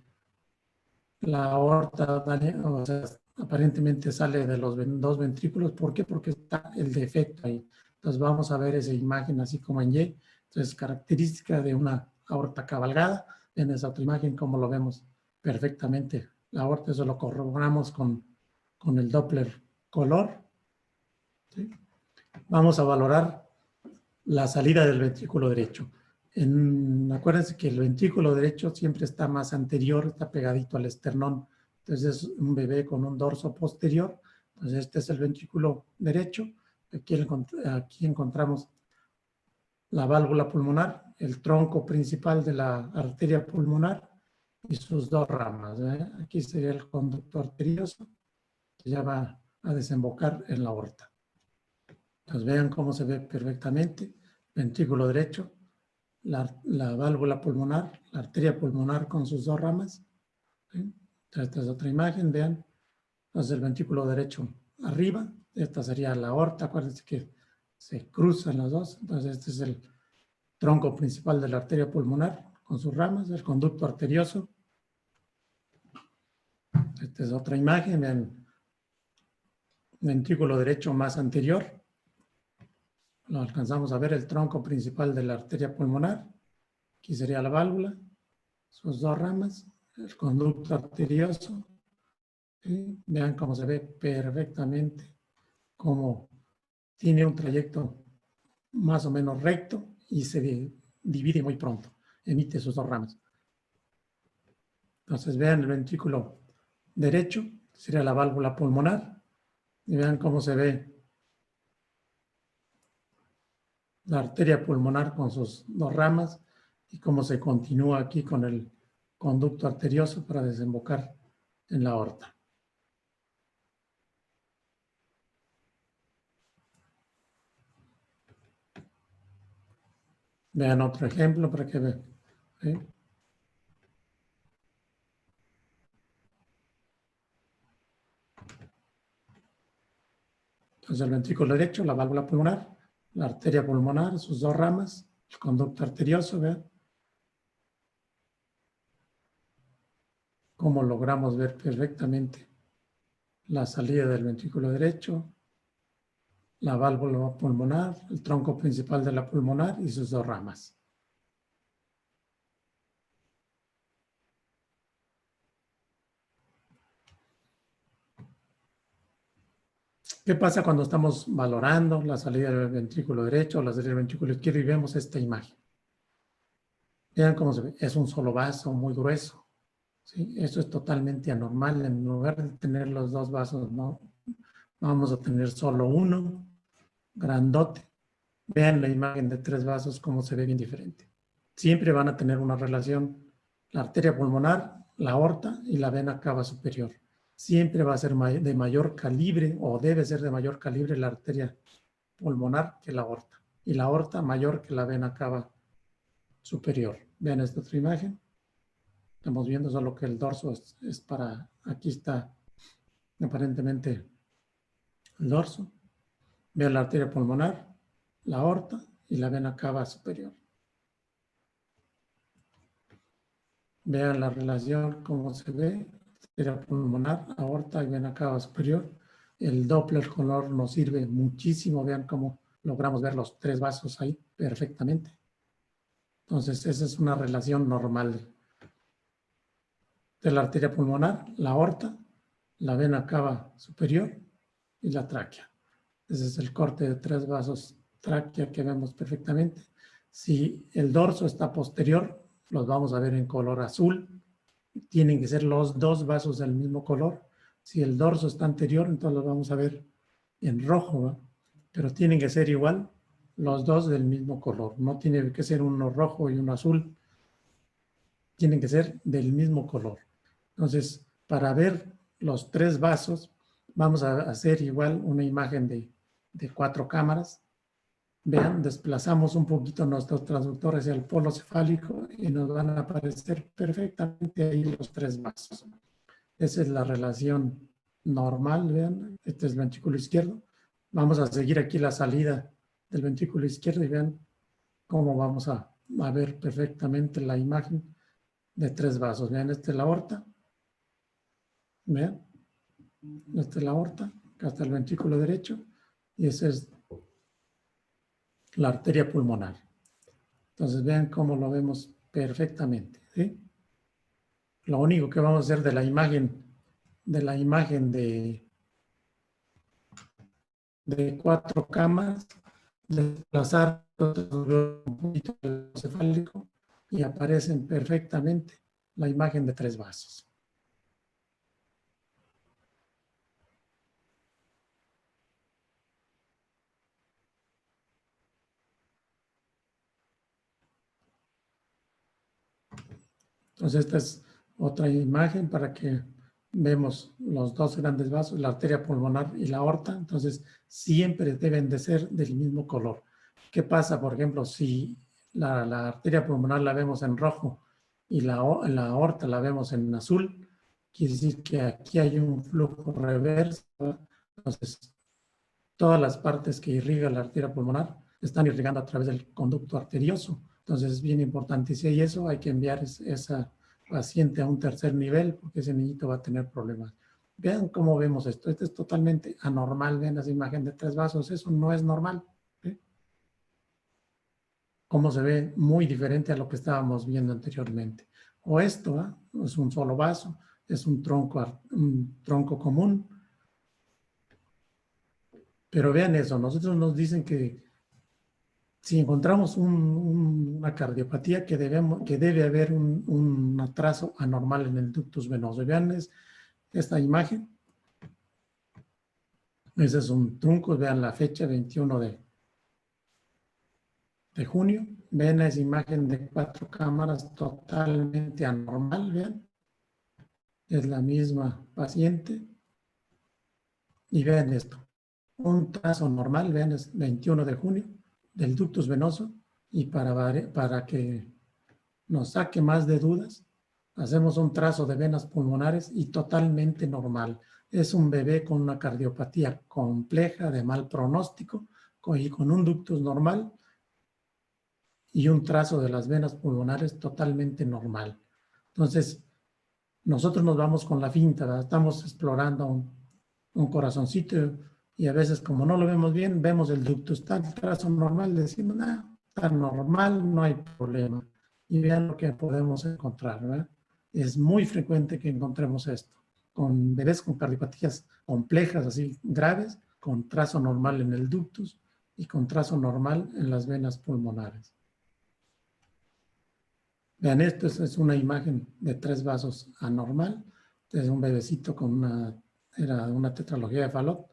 la aorta, o sea, aparentemente sale de los dos ventrículos. ¿Por qué? Porque está el defecto ahí. Entonces vamos a ver esa imagen así como en Y. Entonces, característica de una aorta cabalgada. En esa otra imagen, como lo vemos perfectamente. La aorta, eso lo corroboramos con el Doppler color, ¿sí? Vamos a valorar la salida del ventrículo derecho. Acuérdense que el ventrículo derecho siempre está más anterior, está pegadito al esternón. Entonces es un bebé con un dorso posterior. Entonces este es el ventrículo derecho. Aquí encontramos la válvula pulmonar, el tronco principal de la arteria pulmonar y sus dos ramas, ¿eh? Aquí sería el conducto arterioso, que ya va a desembocar en la aorta. Entonces vean cómo se ve perfectamente. Ventrículo derecho, la válvula pulmonar, la arteria pulmonar con sus dos ramas, ¿sí? Esta es otra imagen, vean. Entonces el ventrículo derecho arriba, esta sería la aorta, acuérdense que se cruzan las dos. Entonces este es el tronco principal de la arteria pulmonar con sus ramas, el conducto arterioso. Esta es otra imagen, vean, ventrículo derecho más anterior. Lo alcanzamos a ver, el tronco principal de la arteria pulmonar. Aquí sería la válvula, sus dos ramas, el conducto arterioso. ¿Sí? Vean cómo se ve perfectamente, cómo tiene un trayecto más o menos recto y se divide muy pronto, emite sus dos ramas. Entonces vean el ventrículo derecho, sería la válvula pulmonar, y vean cómo se ve la arteria pulmonar con sus dos ramas, y cómo se continúa aquí con el conducto arterioso para desembocar en la aorta. Vean otro ejemplo para que vean. ¿Sí? Entonces el ventrículo derecho, la válvula pulmonar, la arteria pulmonar, sus dos ramas, el conducto arterioso, vean. Cómo logramos ver perfectamente la salida del ventrículo derecho, la válvula pulmonar, el tronco principal de la pulmonar y sus dos ramas. ¿Qué pasa cuando estamos valorando la salida del ventrículo derecho o la salida del ventrículo izquierdo y vemos esta imagen? Vean cómo se ve. Es un solo vaso muy grueso. ¿Sí? Eso es totalmente anormal. En lugar de tener los dos vasos, no, vamos a tener solo uno, grandote. Vean la imagen de tres vasos, cómo se ve bien diferente. Siempre van a tener una relación, la arteria pulmonar, la aorta y la vena cava superior. Siempre va a ser de mayor calibre o debe ser de mayor calibre la arteria pulmonar que la aorta. Y la aorta mayor que la vena cava superior. Vean esta otra imagen. Estamos viendo solo que el dorso es para, aquí está aparentemente el dorso. Vean la arteria pulmonar, la aorta y la vena cava superior. Vean la relación, cómo se ve, arteria pulmonar, aorta y vena cava superior. El Doppler color nos sirve muchísimo. Vean cómo logramos ver los tres vasos ahí perfectamente. Entonces, esa es una relación normal de la arteria pulmonar, la aorta, la vena cava superior y la tráquea. Ese es el corte de tres vasos tráquea que vemos perfectamente. Si el dorso está posterior, los vamos a ver en color azul. Tienen que ser los dos vasos del mismo color. Si el dorso está anterior, entonces los vamos a ver en rojo, ¿va? Pero tienen que ser igual los dos del mismo color. No tiene que ser uno rojo y uno azul. Tienen que ser del mismo color. Entonces, para ver los tres vasos, vamos a hacer igual una imagen de 4 cámaras. Vean, desplazamos un poquito nuestro transductor hacia el polo cefálico y nos van a aparecer perfectamente ahí los tres vasos. Esa es la relación normal, vean, este es el ventrículo izquierdo. Vamos a seguir aquí la salida del ventrículo izquierdo y vean cómo vamos a ver perfectamente la imagen de tres vasos. Vean, esta es la aorta. Vean, esta es la aorta, acá está el ventrículo derecho y esa es la arteria pulmonar. Entonces vean cómo lo vemos perfectamente, ¿sí? Lo único que vamos a hacer de la imagen de 4 cámaras, desplazar un poquito el cefálico y aparecen perfectamente la imagen de tres vasos. Entonces esta es otra imagen para que vemos los dos grandes vasos, la arteria pulmonar y la aorta. Entonces siempre deben de ser del mismo color. ¿Qué pasa, por ejemplo, si la arteria pulmonar la vemos en rojo y la aorta la vemos en azul? Quiere decir que aquí hay un flujo reverso. Entonces, todas las partes que irriga la arteria pulmonar están irrigando a través del conducto arterioso. Entonces, es bien importante. Y si hay eso, hay que enviar esa paciente a un tercer nivel porque ese niñito va a tener problemas. Vean cómo vemos esto. Esto es totalmente anormal. Vean esa imagen de tres vasos. Eso no es normal. ¿Sí? Cómo se ve muy diferente a lo que estábamos viendo anteriormente. O esto, ¿eh? Es un solo vaso, es un tronco común. Pero vean eso, nosotros nos dicen que si encontramos una cardiopatía que debe haber un atraso anormal en el ductus venoso. Vean esta imagen. Ese es un trunco, vean la fecha 21 de junio. Ven esa imagen de 4 cámaras totalmente anormal, vean. Es la misma paciente. Y vean esto. Un trazo normal, vean, es 21 de junio del ductus venoso. Y para que nos saque más de dudas, hacemos un trazo de venas pulmonares y totalmente normal. Es un bebé con una cardiopatía compleja de mal pronóstico y con un ductus normal y un trazo de las venas pulmonares totalmente normal. Entonces, nosotros nos vamos con la finta, ¿verdad? Estamos explorando un corazoncito y a veces como no lo vemos bien, vemos el ductus, está el trazo normal, decimos, está normal, no hay problema. Y vean lo que podemos encontrar, ¿verdad? Es muy frecuente que encontremos esto, con bebés con cardiopatías complejas, así graves, con trazo normal en el ductus y con trazo normal en las venas pulmonares. Vean, esto es una imagen de 3 vasos anormal. Es un bebecito con era una tetralogía de Fallot,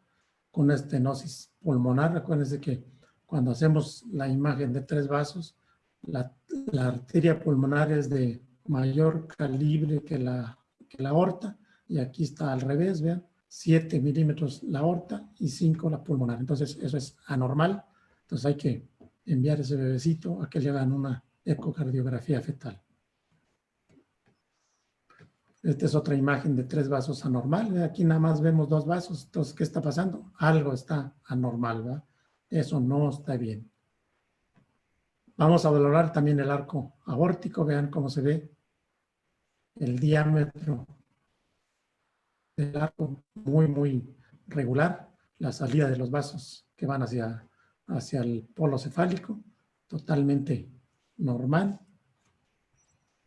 con una estenosis pulmonar. Acuérdense que cuando hacemos la imagen de 3 vasos, la arteria pulmonar es de mayor calibre que la aorta, y aquí está al revés, vean, 7 milímetros la aorta y 5 la pulmonar. Entonces, eso es anormal. Entonces, hay que enviar ese bebecito a que le hagan una ecocardiografía fetal. Esta es otra imagen de 3 vasos anormal. Aquí nada más vemos 2 vasos. Entonces, ¿qué está pasando? Algo está anormal, ¿verdad? Eso no está bien. Vamos a valorar también el arco aórtico. Vean cómo se ve el diámetro del arco muy, muy regular. La salida de los vasos que van hacia el polo cefálico, totalmente normal.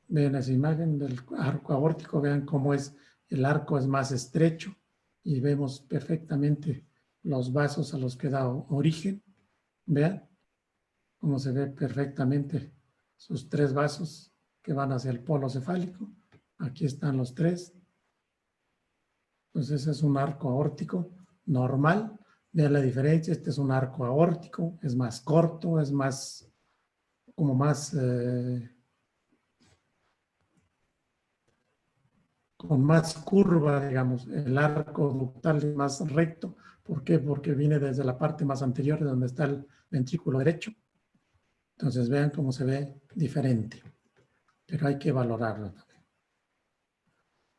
Vean esa imagen del arco aórtico, vean cómo el arco es más estrecho y vemos perfectamente los vasos a los que da origen. Vean cómo se ve perfectamente sus 3 vasos que van hacia el polo cefálico. Aquí están los 3. Pues ese es un arco aórtico normal. Vean la diferencia, este es un arco aórtico, es más corto, es más, como más, con más curva, digamos. El arco ductal es más recto. ¿Por qué? Porque viene desde la parte más anterior, de donde está el ventrículo derecho. Entonces vean cómo se ve diferente, pero hay que valorarlo también.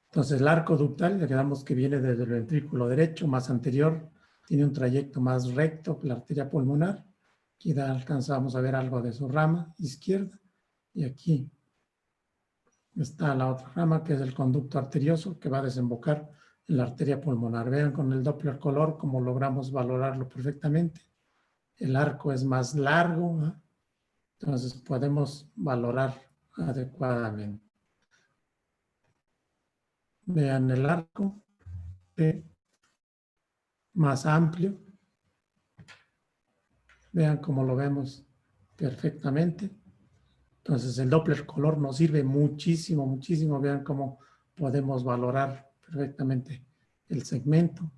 Entonces el arco ductal, ya quedamos que viene desde el ventrículo derecho, más anterior, tiene un trayecto más recto que la arteria pulmonar. Aquí alcanzamos a ver algo de su rama izquierda, y aquí está la otra rama, que es el conducto arterioso, que va a desembocar en la arteria pulmonar. Vean con el Doppler color cómo logramos valorarlo perfectamente. El arco es más largo, ¿no? Entonces podemos valorar adecuadamente. Vean el arco más amplio. Vean cómo lo vemos perfectamente. Entonces el Doppler color nos sirve muchísimo, muchísimo. Vean cómo podemos valorar perfectamente el segmento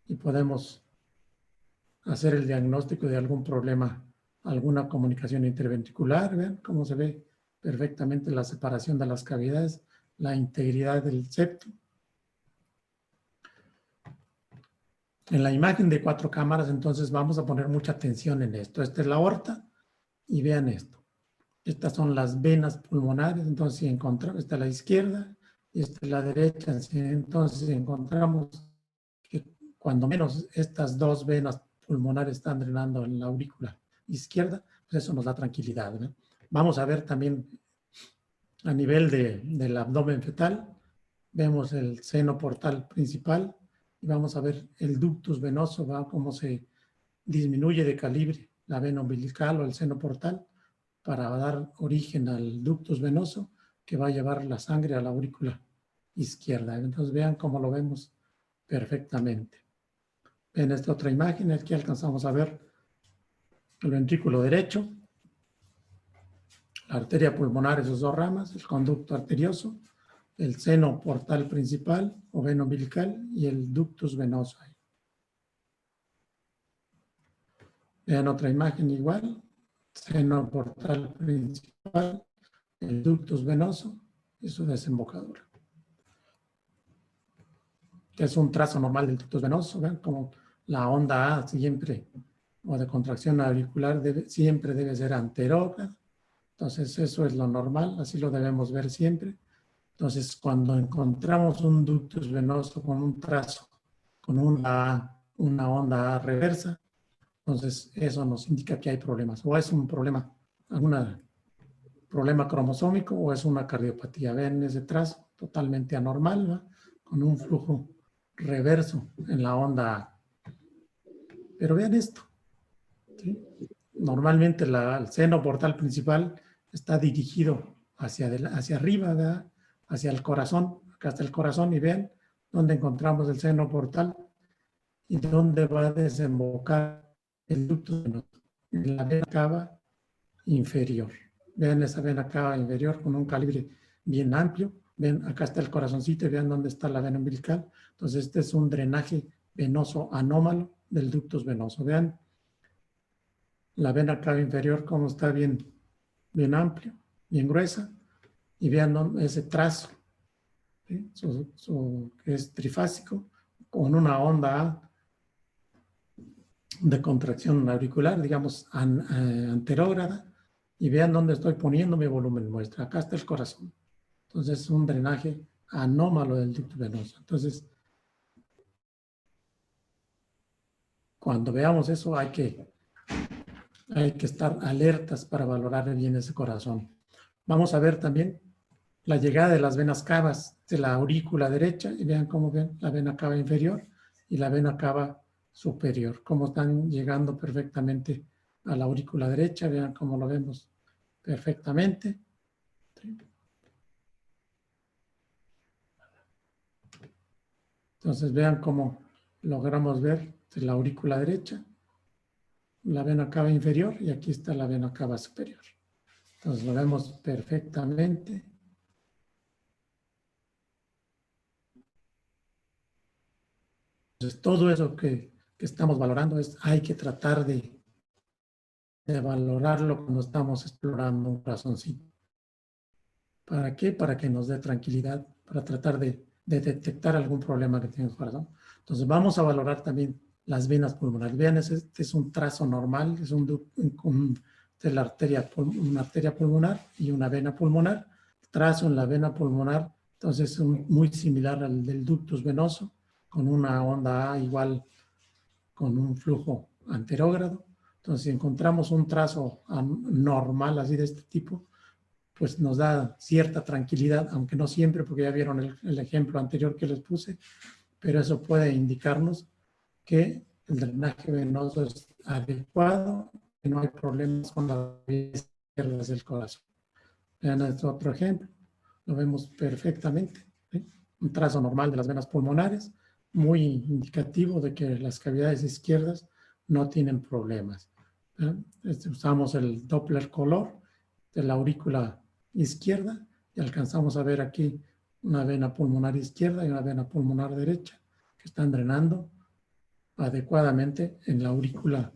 y podemos hacer el diagnóstico de algún problema, alguna comunicación interventricular. Vean cómo se ve perfectamente la separación de las cavidades, la integridad del septo. En la imagen de 4 cámaras, entonces vamos a poner mucha atención en esto. Esta es la aorta y vean esto. Estas son las venas pulmonares. Entonces, si encontramos, esta es la izquierda y esta es la derecha. Entonces, encontramos que cuando menos estas 2 venas pulmonares están drenando en la aurícula izquierda, pues eso nos da tranquilidad, ¿no? Vamos a ver también a nivel del abdomen fetal. Vemos el seno portal principal y vamos a ver el ductus venoso, ¿va? Cómo se disminuye de calibre la vena umbilical o el seno portal para dar origen al ductus venoso que va a llevar la sangre a la aurícula izquierda. Entonces vean cómo lo vemos perfectamente. En esta otra imagen, aquí alcanzamos a ver el ventrículo derecho, la arteria pulmonar en sus 2 ramas, el conducto arterioso, el seno portal principal o vena umbilical y el ductus venoso. Vean otra imagen igual, seno portal principal, el ductus venoso y su desembocadura. Que es un trazo normal del ductus venoso, ¿ven? Como la onda A siempre, o de contracción auricular, siempre debe ser anterógrada. Entonces, eso es lo normal, así lo debemos ver siempre. Entonces, cuando encontramos un ductus venoso con un trazo, con una onda A reversa, entonces eso nos indica que hay problemas. O es un problema, algún problema cromosómico, o es una cardiopatía. Ven ese trazo totalmente anormal, ¿no? Con un flujo reverso en la onda A. Pero vean esto, ¿sí? Normalmente el seno portal principal está dirigido hacia arriba, ¿verdad? Hacia el corazón. Acá está el corazón y vean dónde encontramos el seno portal y dónde va a desembocar el ductus venoso. En la vena cava inferior. Vean esa vena cava inferior con un calibre bien amplio. Ven, acá está el corazoncito y vean dónde está la vena umbilical. Entonces, este es un drenaje venoso anómalo del ductus venoso. Vean la vena cava inferior como está bien amplio, bien gruesa. Y vean ese trazo, ¿sí? Que es trifásico, con una onda A de contracción auricular, digamos, anterógrada, y vean dónde estoy poniendo mi volumen muestra. Acá está el corazón. Entonces, es un drenaje anómalo del ducto venoso. Entonces, cuando veamos eso, hay que estar alertas para valorar bien ese corazón. Vamos a ver también la llegada de las venas cavas de la aurícula derecha, y vean cómo ven la vena cava inferior y la vena cava superior, cómo están llegando perfectamente a la aurícula derecha. Vean cómo lo vemos perfectamente. Entonces vean cómo logramos ver la aurícula derecha, la vena cava inferior, y aquí está la vena cava superior. Entonces lo vemos perfectamente. Entonces todo eso que estamos valorando hay que tratar de valorarlo cuando estamos explorando un corazoncito. ¿Para qué? Para que nos dé tranquilidad, para tratar de detectar algún problema que tiene el corazón. Entonces vamos a valorar también las venas pulmonares. Vean, este es un trazo normal, es de la una arteria pulmonar y una vena pulmonar. Trazo en la vena pulmonar, entonces es muy similar al del ductus venoso, con una onda A igual, con un flujo anterógrado. Entonces, si encontramos un trazo normal así de este tipo, pues nos da cierta tranquilidad, aunque no siempre, porque ya vieron el ejemplo anterior que les puse, pero eso puede indicarnos que el drenaje venoso es adecuado, que no hay problemas con las vías izquierdas del corazón. Vean este otro ejemplo, lo vemos perfectamente, ¿sí? Un trazo normal de las venas pulmonares, muy indicativo de que las cavidades izquierdas no tienen problemas. Usamos el Doppler color de la aurícula izquierda y alcanzamos a ver aquí una vena pulmonar izquierda y una vena pulmonar derecha que están drenando adecuadamente en la aurícula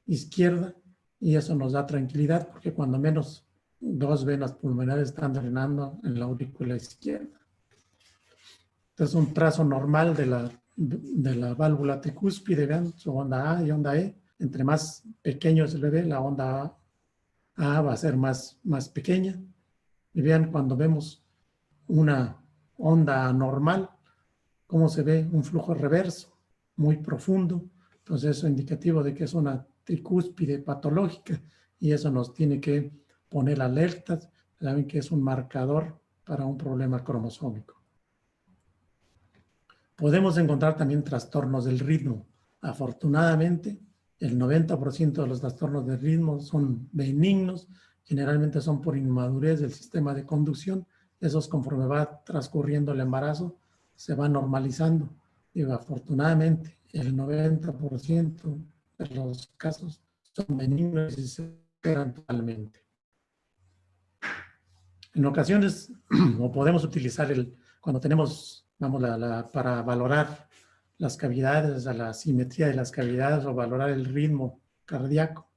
izquierda, y eso nos da tranquilidad porque cuando menos dos venas pulmonares están drenando en la aurícula izquierda. Entonces, un trazo normal de la válvula tricúspide, vean su onda A y onda E. Entre más pequeño es el bebé, la onda A va a ser más pequeña. Y vean cuando vemos una onda normal, cómo se ve un flujo reverso muy profundo. Entonces, eso es indicativo de que es una tricúspide patológica, y eso nos tiene que poner alertas. Saben que es un marcador para un problema cromosómico. Podemos encontrar también trastornos del ritmo. Afortunadamente, el 90% de los trastornos del ritmo son benignos, generalmente son por inmadurez del sistema de conducción. Esos, conforme va transcurriendo el embarazo, se va normalizando. Y afortunadamente, el 90% de los casos son benignos y se curan totalmente. En ocasiones, o podemos utilizar cuando tenemos, vamos, para valorar las cavidades, a la simetría de las cavidades, o valorar el ritmo cardíaco.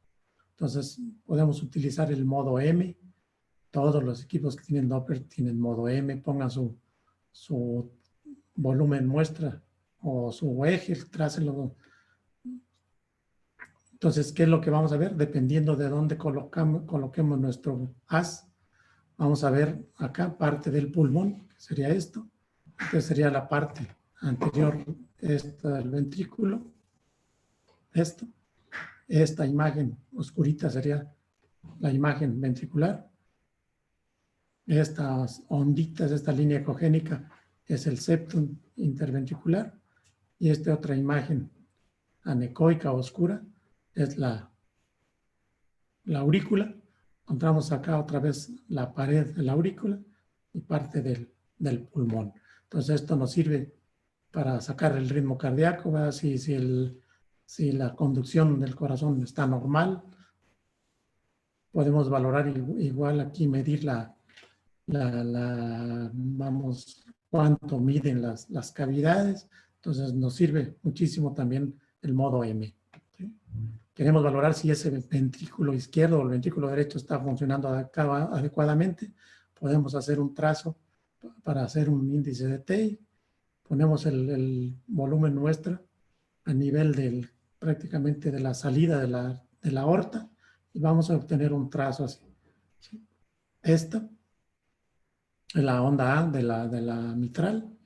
Entonces, podemos utilizar el modo M. Todos los equipos que tienen Doppler tienen modo M. Pongan su volumen muestra o su eje, trácelo. Entonces, ¿qué es lo que vamos a ver? Dependiendo de dónde coloquemos nuestro haz, vamos a ver acá parte del pulmón, que sería esto. Esta sería la parte anterior, esta del ventrículo. Esto. Esta imagen oscurita sería la imagen ventricular. Estas onditas, esta línea ecogénica es el septum interventricular. Y esta otra imagen anecoica oscura es la aurícula. Encontramos acá otra vez la pared de la aurícula y parte del pulmón. Entonces esto nos sirve para sacar el ritmo cardíaco, ¿verdad? Si la conducción del corazón está normal, podemos valorar igual aquí, medir vamos, cuánto miden las cavidades. Entonces nos sirve muchísimo también el modo M. ¿Sí? Queremos valorar si ese ventrículo izquierdo o el ventrículo derecho está funcionando adecuadamente. Podemos hacer un trazo para hacer un índice de TEI. Ponemos el volumen muestra a nivel prácticamente de la salida de la aorta y vamos a obtener un trazo así. ¿Sí? Esta es la onda A de la mitral.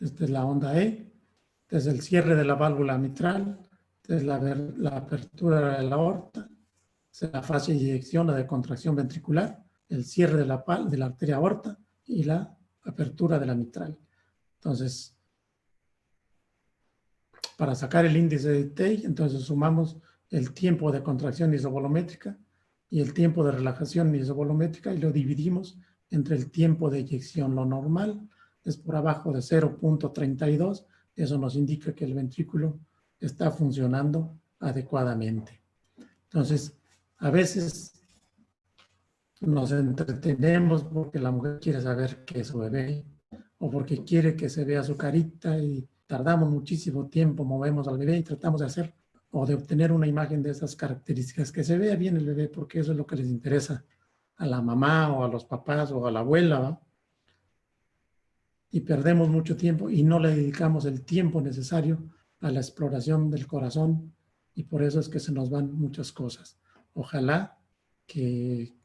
Esta es la onda E. Este es el cierre de la válvula mitral. Esta es la apertura de la aorta. Esta es la fase de eyección o de contracción ventricular. El cierre de la arteria aorta y la apertura de la mitral. Entonces, para sacar el índice de TEI, entonces sumamos el tiempo de contracción isobolométrica y el tiempo de relajación isobolométrica y lo dividimos entre el tiempo de eyección. Lo normal es por abajo de 0.32. Eso nos indica que el ventrículo está funcionando adecuadamente. Entonces, a veces nos entretenemos porque la mujer quiere saber qué es su bebé o porque quiere que se vea su carita y tardamos muchísimo tiempo, movemos al bebé y tratamos de hacer o de obtener una imagen de esas características, que se vea bien el bebé, porque eso es lo que les interesa a la mamá o a los papás o a la abuela, ¿va? Y perdemos mucho tiempo y no le dedicamos el tiempo necesario a la exploración del corazón y por eso es que se nos van muchas cosas. Ojalá que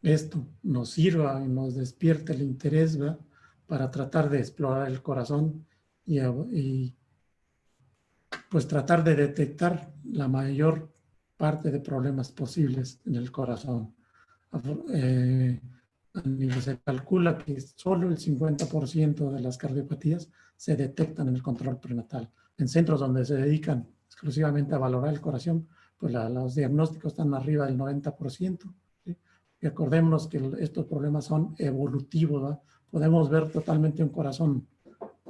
esto nos sirva y nos despierte el interés, ¿va? Para tratar de explorar el corazón y pues tratar de detectar la mayor parte de problemas posibles en el corazón. Se calcula que solo el 50% de las cardiopatías se detectan en el control prenatal. En centros donde se dedican exclusivamente a valorar el corazón, pues los diagnósticos están arriba del 90%. ¿Sí? Y acordémonos que estos problemas son evolutivos, ¿no? Podemos ver totalmente un corazón,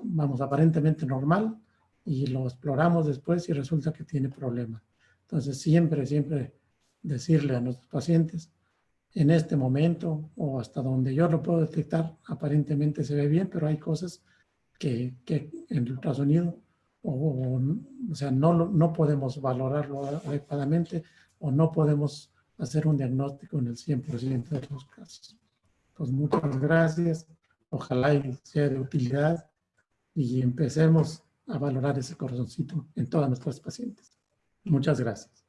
vamos, aparentemente normal, y lo exploramos después y resulta que tiene problemas. Entonces, siempre decirle a nuestros pacientes, en este momento o hasta donde yo lo puedo detectar, aparentemente se ve bien, pero hay cosas que en el ultrasonido o sea, no podemos valorarlo adecuadamente o no podemos hacer un diagnóstico en el 100% de los casos. Pues muchas gracias. Ojalá y sea de utilidad y empecemos a valorar ese corazoncito en todas nuestras pacientes. Muchas gracias.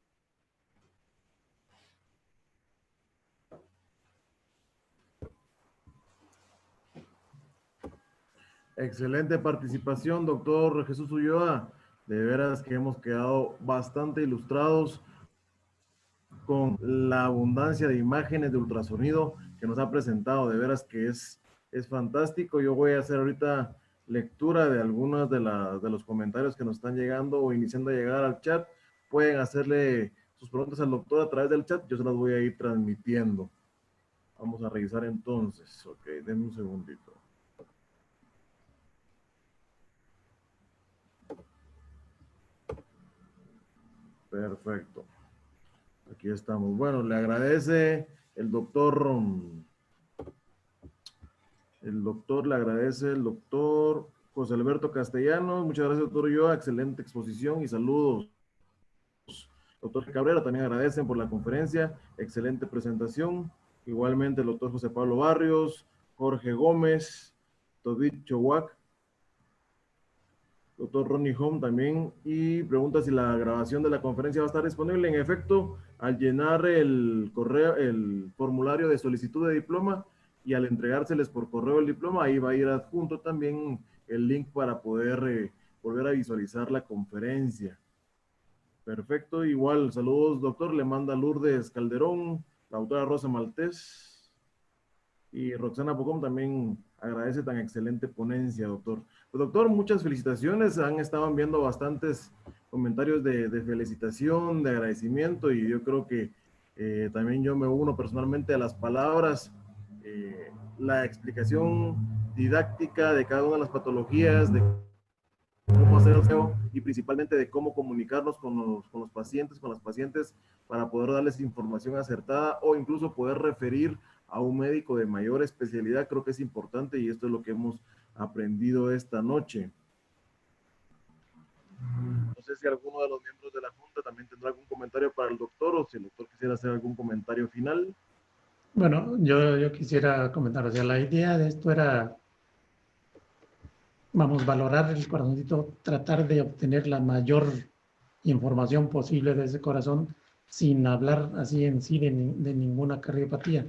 Excelente participación, doctor Jesús Ulloa. De veras que hemos quedado bastante ilustrados con la abundancia de imágenes de ultrasonido que nos ha presentado. De veras que es fantástico. Yo voy a hacer ahorita lectura de algunos de los comentarios que nos están llegando o iniciando a llegar al chat. Pueden hacerle sus preguntas al doctor a través del chat. Yo se las voy a ir transmitiendo. Vamos a revisar entonces. Ok, denme un segundito. Perfecto. Aquí estamos. Bueno, le agradece el doctor, le agradece el doctor José Alberto Castellanos. Muchas gracias, doctor Ulloa. Excelente exposición y saludos. Doctor Cabrera también agradecen por la conferencia, excelente presentación. Igualmente el doctor José Pablo Barrios, Jorge Gómez, Tobit Chowac, doctor Ronnie Home también, y pregunta si la grabación de la conferencia va a estar disponible. En efecto, al llenar el correo, el formulario de solicitud de diploma y al entregárseles por correo el diploma, ahí va a ir adjunto también el link para poder volver a visualizar la conferencia. Perfecto, igual, saludos doctor, le manda Lourdes Calderón, la autora Rosa Maltés, y Roxana Pocom también agradece tan excelente ponencia, doctor. Pues, doctor, muchas felicitaciones, han estado enviando bastantes comentarios de felicitación, de agradecimiento, y yo creo que también yo me uno personalmente a las palabras, la explicación didáctica de cada una de las patologías, de cómo hacer SEO y principalmente de cómo comunicarnos con los pacientes, con las pacientes, para poder darles información acertada o incluso poder referir a un médico de mayor especialidad. Creo que es importante y esto es lo que hemos aprendido esta noche. No sé si alguno de los miembros de la Junta también tendrá algún comentario para el doctor o si el doctor quisiera hacer algún comentario final. Bueno, yo quisiera comentar, o sea, la idea de esto era, vamos, valorar el corazoncito, tratar de obtener la mayor información posible de ese corazón sin hablar así en sí de ninguna cardiopatía.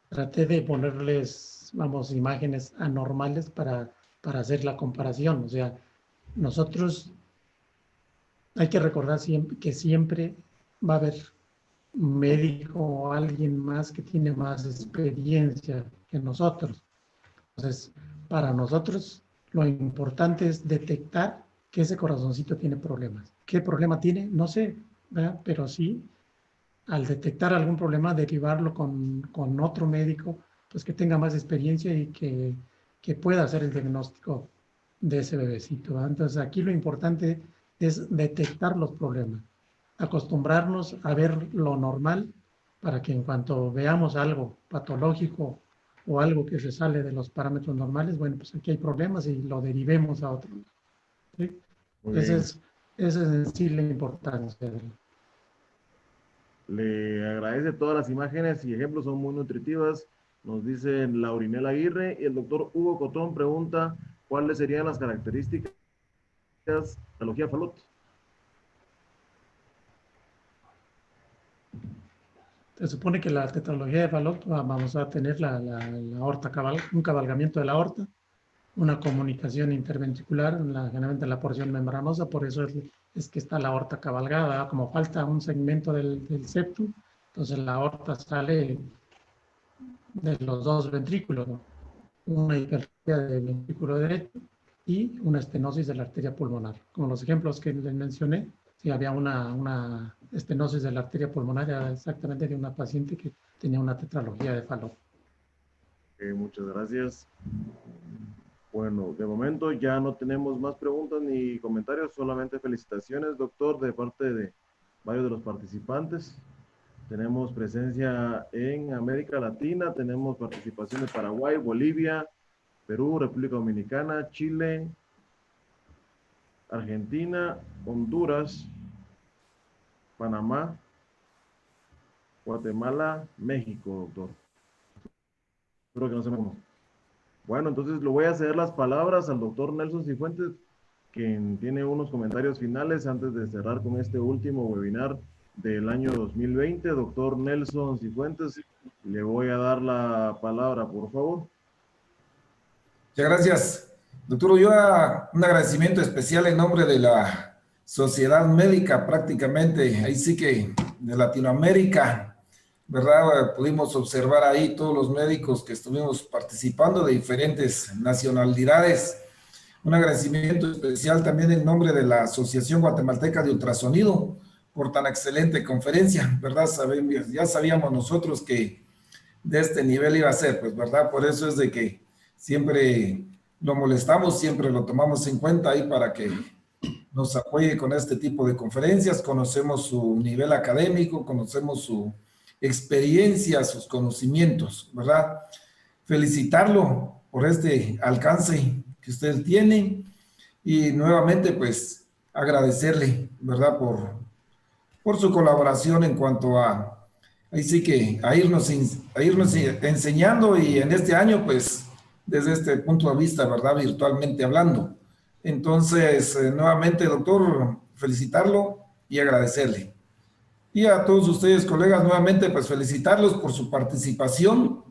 Traté de ponerles, vamos, imágenes anormales para hacer la comparación. O sea, nosotros hay que recordar que siempre va a haber un médico o alguien más que tiene más experiencia que nosotros. Entonces, para nosotros lo importante es detectar que ese corazoncito tiene problemas. ¿Qué problema tiene? No sé, ¿verdad? Pero sí, al detectar algún problema, derivarlo con otro médico, pues que tenga más experiencia y que pueda hacer el diagnóstico de ese bebecito, ¿verdad? Entonces, aquí lo importante es detectar los problemas, acostumbrarnos a ver lo normal para que en cuanto veamos algo patológico o algo que se sale de los parámetros normales, bueno, pues aquí hay problemas y lo derivemos a otro. ¿Sí? Esa es en sí la importancia. Le agradece todas las imágenes y ejemplos, son muy nutritivas. Nos dice Laurinela Aguirre y el doctor Hugo Cotón pregunta cuáles serían las características de la patología Fallot. Se supone que la tetralogía de Fallot vamos a tener la aorta un cabalgamiento de la aorta, una comunicación interventricular, generalmente en la porción membranosa, por eso es que está la aorta cabalgada, como falta un segmento del septum, entonces la aorta sale de los dos ventrículos, ¿no? Una hipertrofia del ventrículo derecho y una estenosis de la arteria pulmonar. Como los ejemplos que les mencioné, si había una estenosis de la arteria pulmonar, era exactamente de una paciente que tenía una tetralogía de Fallot. Muchas gracias. Bueno, de momento ya no tenemos más preguntas ni comentarios, solamente felicitaciones, doctor, de parte de varios de los participantes. Tenemos presencia en América Latina, tenemos participación de Paraguay, Bolivia, Perú, República Dominicana, Chile, Argentina, Honduras, Panamá, Guatemala, México, doctor. Espero que no se me... Bueno, entonces le voy a ceder las palabras al doctor Nelson Cifuentes, quien tiene unos comentarios finales antes de cerrar con este último webinar del año 2020. Doctor Nelson Cifuentes, le voy a dar la palabra, por favor. Muchas gracias. Doctor Ulloa, un agradecimiento especial en nombre de la Sociedad Médica, prácticamente, ahí sí que de Latinoamérica, ¿verdad? Pudimos observar ahí todos los médicos que estuvimos participando de diferentes nacionalidades. Un agradecimiento especial también en nombre de la Asociación Guatemalteca de Ultrasonido por tan excelente conferencia, ¿verdad? Ya sabíamos nosotros que de este nivel iba a ser, pues, ¿verdad? Por eso es de que siempre lo molestamos, siempre lo tomamos en cuenta ahí para que nos apoye con este tipo de conferencias. Conocemos su nivel académico, conocemos su experiencia, sus conocimientos, ¿verdad? Felicitarlo por este alcance que usted tiene y nuevamente pues agradecerle, ¿verdad? por su colaboración en cuanto a, ahí sí que a irnos enseñando, y en este año, pues, desde este punto de vista, ¿verdad? Virtualmente hablando. Entonces, nuevamente, doctor, felicitarlo y agradecerle. Y a todos ustedes, colegas, nuevamente, pues felicitarlos por su participación